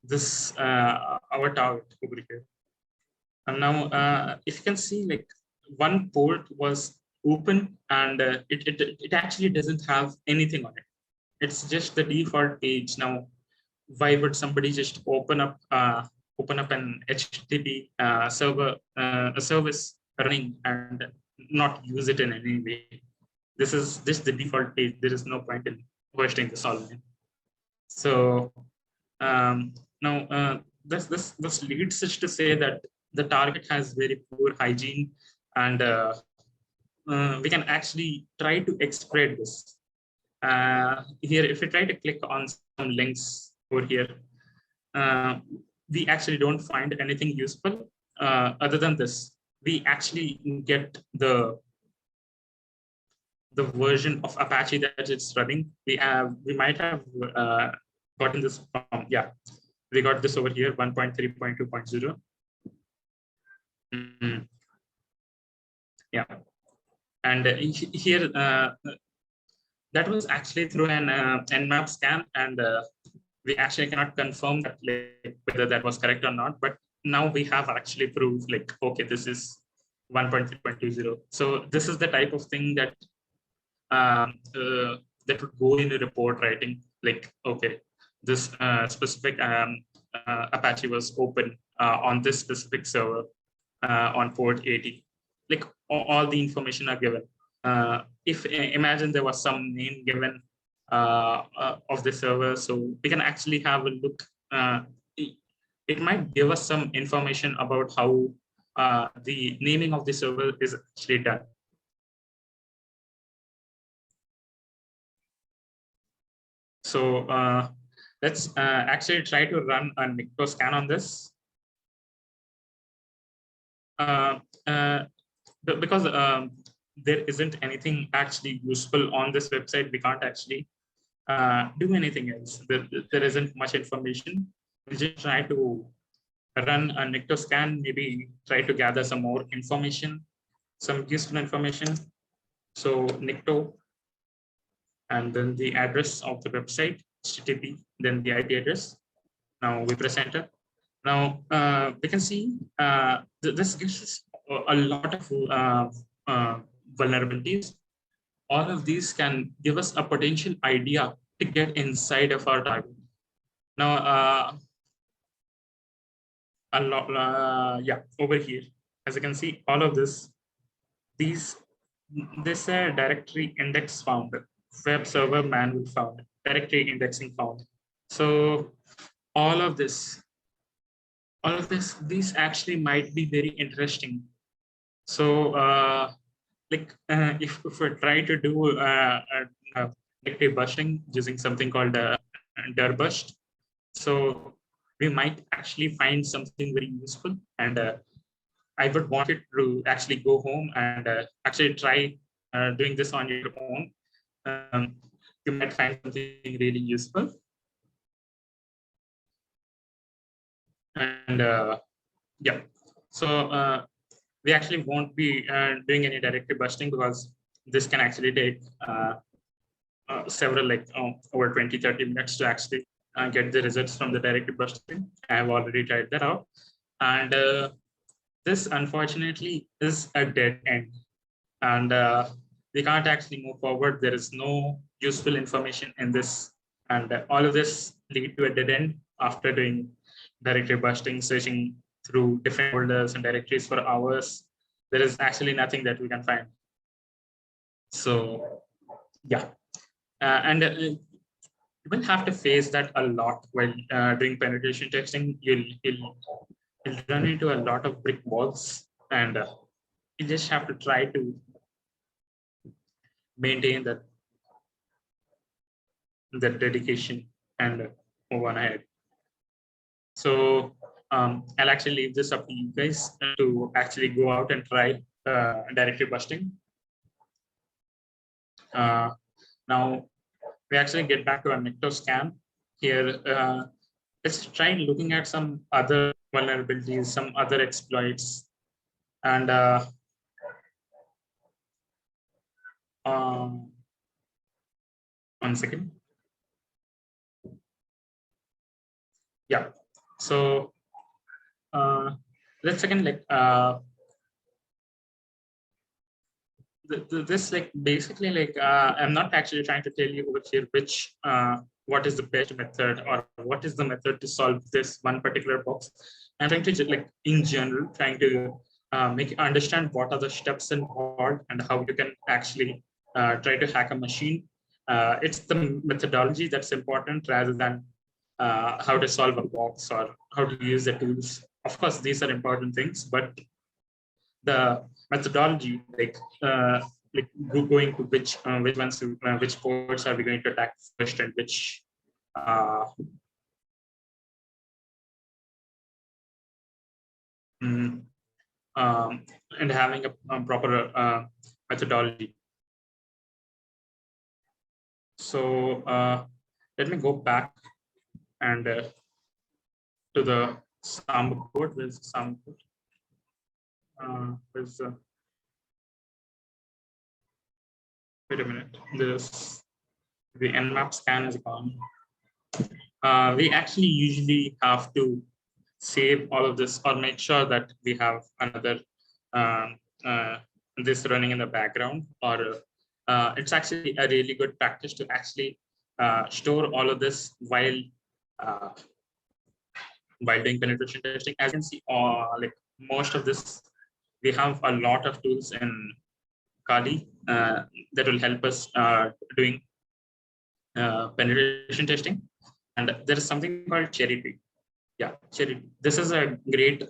this our target over here? And now, if you can see, like one port was open, and it actually doesn't have anything on it. It's just the default page. Now, why would somebody just open up an HTTP server, a service running, and not use it in any way? This is just the default page. There is no point in hosting this online. So now this leads us to say that the target has very poor hygiene, and we can actually try to exploit this. Here, if we try to click on some links over here, we actually don't find anything useful other than this. We actually get the version of Apache that it's running. We might have gotten this from, yeah, we got this over here, 1.3.2.0. Yeah, and here that was actually through an Nmap scan, and we actually cannot confirm that, like, whether that was correct or not. But now we have actually proved, like, okay, this is 1.3.20. So this is the type of thing that that would go in a report writing, like, okay, this specific Apache was open on this specific server on port 80. Like all the information are given. If imagine there was some name given of the server, so we can actually have a look. It might give us some information about how the naming of the server is actually done. So let's actually try to run a Nicto scan on this. because there isn't anything actually useful on this website, we can't actually do anything else. There isn't much information. We'll just try to run a Nicto scan, maybe try to gather some more information, some useful information. So Nicto, and then the address of the website, HTTP, then the IP address. Now we press enter. Now we can see this gives us a lot of vulnerabilities. All of these can give us a potential idea to get inside of our target. Now, over here, as you can see, all of this, this directory index found, web server manual found, directory indexing found. So all of this, these actually might be very interesting. So if we try to do directory bushing using something called DIRBust, so we might actually find something very useful, and I would want it to actually go home and actually try doing this on your own. You might find something really useful. And yeah, so we actually won't be doing any directory busting, because this can actually take several, over 20-30 minutes to actually get the results from the directory busting. I have already tried that out. And this, unfortunately, is a dead end. And we can't actually move forward. There is no useful information in this. And all of this lead to a dead end after doing directory busting, searching through different folders and directories for hours. There is actually nothing that we can find. So yeah, and you will have to face that a lot while doing penetration testing. You'll run into a lot of brick walls, and you just have to try to maintain that dedication and move on ahead. So I'll actually leave this up to you guys to actually go out and try directory busting. Now we actually get back to our Nicto scan. Here, let's try looking at some other vulnerabilities, some other exploits. And one second. Yeah, so let's again this basically I'm not actually trying to tell you over here which what is the best method or what is the method to solve this one particular box. I'm trying to in general trying to make you understand what are the steps involved and how you can actually try to hack a machine. It's the methodology that's important rather than how to solve a box or how to use the tools. Of course, these are important things, but the methodology, going to which ones, which ports are we going to attack first, and which and having a proper methodology. So let me go back and to the SAM code. Where's the SAM code? Wait a minute. The Nmap scan is gone. We actually usually have to save all of this or make sure that we have another this running in the background, or it's actually a really good practice to actually store all of this while doing penetration testing. As you can see, most of this, we have a lot of tools in Kali that will help us doing penetration testing. And there is something called Cherry Tree. Yeah, Cherry Tree. This is a great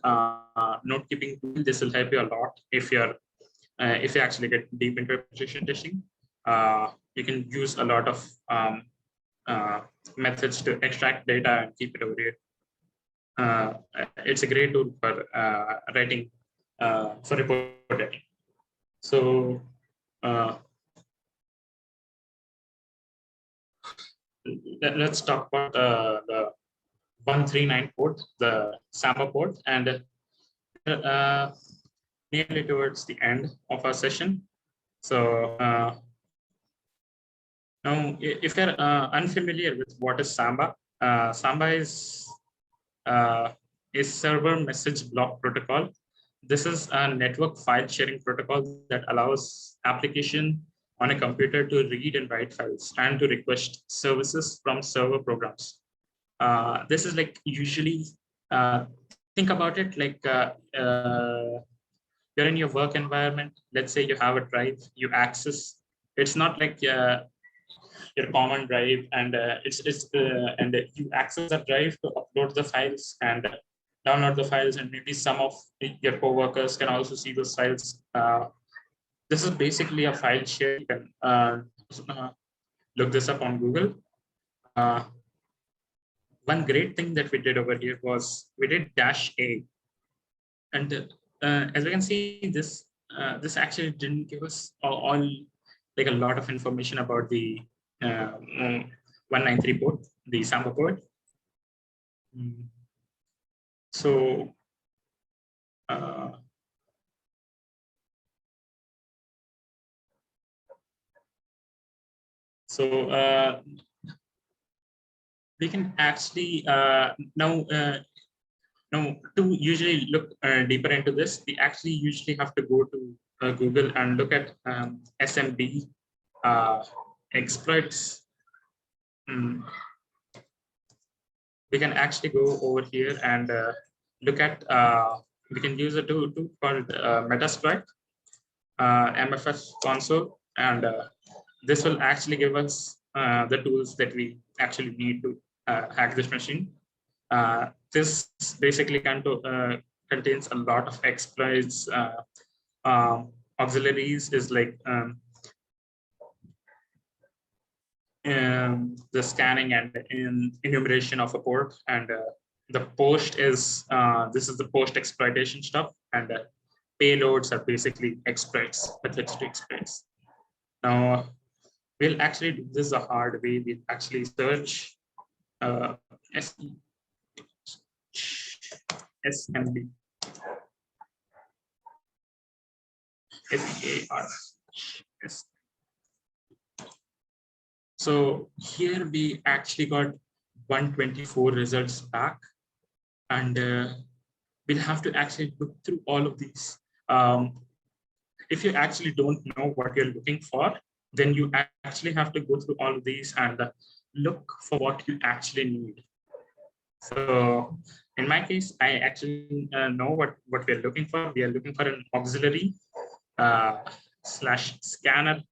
note keeping tool. This will help you a lot if you actually get deep into penetration testing. You can use a lot of methods to extract data and keep it over here. It's a great tool for writing for report writing. So let's talk about the 139 port, the Samba port, and nearly towards the end of our session. So now, if you're unfamiliar with what is Samba, Samba is a server message block protocol. This is a network file sharing protocol that allows application on a computer to read and write files and to request services from server programs. This is like usually, think about it like you're in your work environment. Let's say you have a drive, you access. It's not like your common drive, and and you access the drive to upload the files and download the files, and maybe some of your coworkers can also see those files. This is basically a file share. You can look this up on Google. One great thing that we did over here was we did -a, and as we can see, this actually didn't give us all like a lot of information about the 193 port, the Samba port. So we can actually now to usually look deeper into this, we actually usually have to go to Google and look at SMB exploits. We can actually go over here and look at, we can use a tool called Metasploit, MFS console, and this will actually give us the tools that we actually need to hack this machine. This basically contains a lot of exploits. Auxiliaries is like the scanning and enumeration of a port, and the post is this is the post exploitation stuff, and payloads are basically exploits, methodology exploits. Now we'll actually do this the hard way. We'll actually search SMB. SARS. So here we actually got 124 results back, and we'll have to actually look through all of these. If you actually don't know what you're looking for, then you actually have to go through all of these and look for what you actually need. So in my case, I actually know what we're looking for. We are looking for an auxiliary /scanner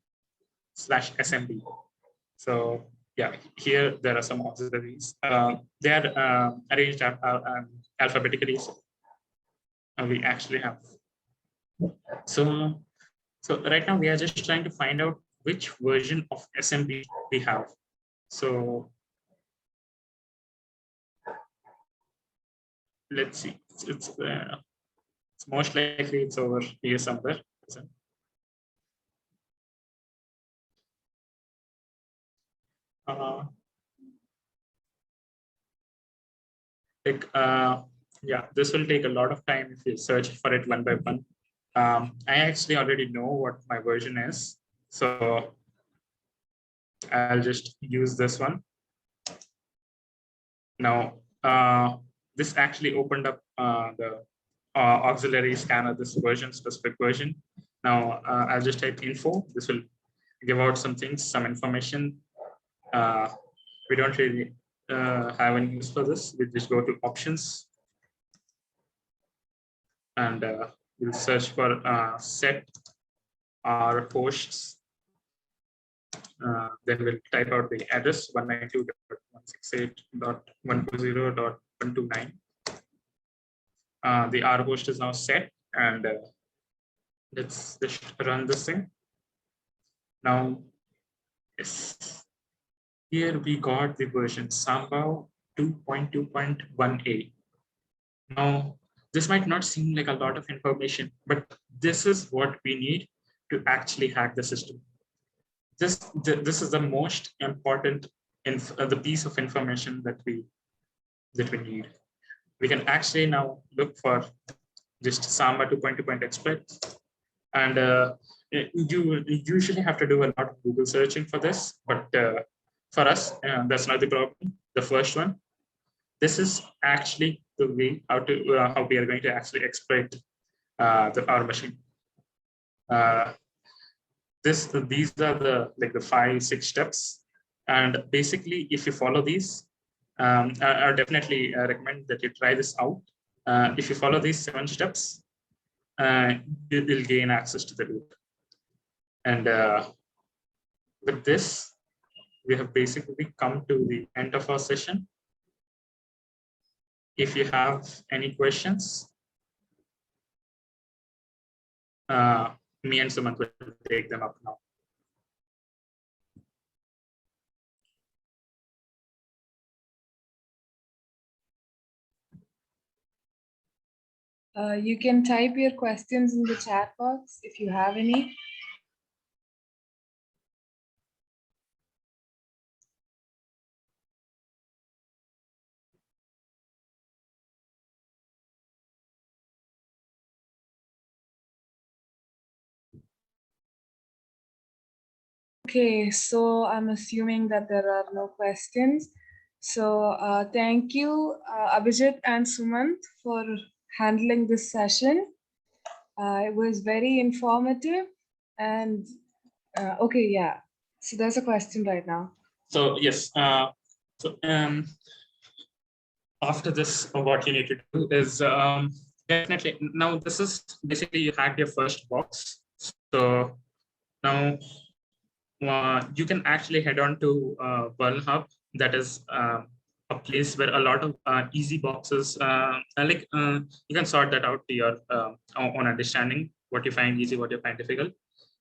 /SMB. So yeah, here there are some auxiliaries. They are arranged alphabetically. We actually have. So right now we are just trying to find out which version of SMB we have. So let's see. It's most likely it's over here somewhere. Yeah, this will take a lot of time if you search for it one by one. I actually already know what my version is, so I'll just use this one. Now, this actually opened up the auxiliary scanner, this version, specific version. Now, I'll just type info. This will give out some things, some information. We don't really have any use for this. We just go to options, and we'll search for set our hosts. Then we'll type out the address 192.168.120.129. The R host is now set, and let's just run this thing. Now, yes, here we got the version Samba 2.2.1a. Now, this might not seem like a lot of information, but this is what we need to actually hack the system. This is the most important the piece of information that we need. We can actually now look for just Samba 2.2 exploits, and you usually have to do a lot of Google searching for this, but for us, that's not the problem. The first one, this is actually the way how we are going to actually exploit our machine. These are the 5-6 steps, and basically, if you follow these, I definitely recommend that you try this out. If you follow these 7 steps, you will gain access to the root. And with this, we have basically come to the end of our session. If you have any questions, me and Sumanth will take them up now. You can type your questions in the chat box if you have any. Okay, so I'm assuming that there are no questions. So thank you, Abhijit and Sumanth, for handling this session. It was very informative. And okay, yeah. So there's a question right now. So yes, after this, what you need to do is definitely, now this is basically you hacked your first box. So now you can actually head on to Hub. That is a place where a lot of easy boxes, you can sort that out to your own understanding, what you find easy, what you find difficult.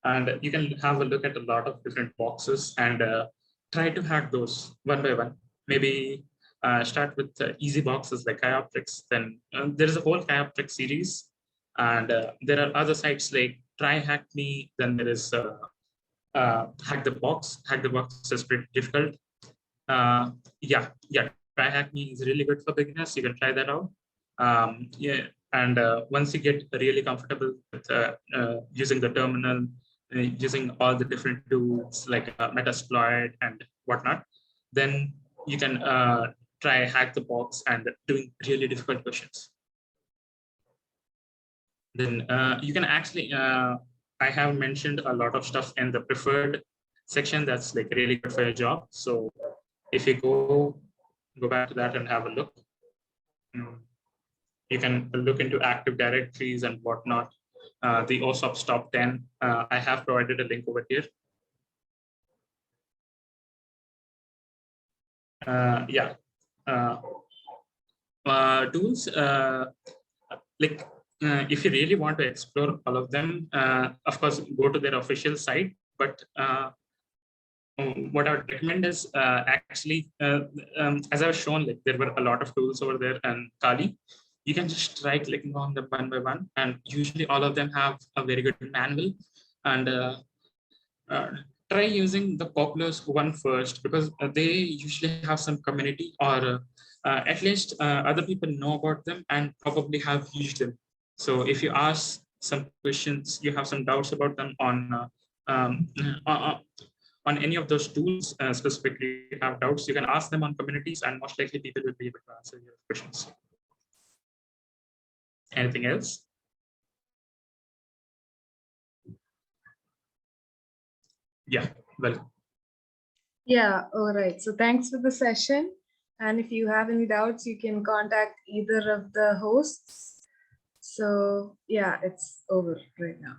And you can have a look at a lot of different boxes and try to hack those one by one. Maybe start with easy boxes like Chioptrix. Then there is a whole Chioptrix series. And there are other sites like Try Hack Me. Then there is Hack the Box. Hack the Box is pretty difficult. Try Hack Me is really good for beginners. You can try that out. And once you get really comfortable with using the terminal, using all the different tools like Metasploit and whatnot, then you can try Hack the Box and doing really difficult questions. Then you can actually, I have mentioned a lot of stuff in the preferred section that's like really good for your job. So if you go back to that and have a look, you can look into Active Directories and whatnot. The OSOP's top 10. I have provided a link over here. Tools, if you really want to explore all of them, of course, go to their official site. But what I would recommend is actually, as I was shown, like there were a lot of tools over there, and Kali, you can just try clicking on them one by one, and usually all of them have a very good manual. And try using the popular one first, because they usually have some community, or at least other people know about them and probably have used them. So if you ask some questions, you have some doubts about them on any of those tools, specifically have doubts, you can ask them on communities, and most likely people will be able to answer your questions. Anything else? Yeah, well. Yeah, all right. So thanks for the session. And if you have any doubts, you can contact either of the hosts. So yeah, it's over right now.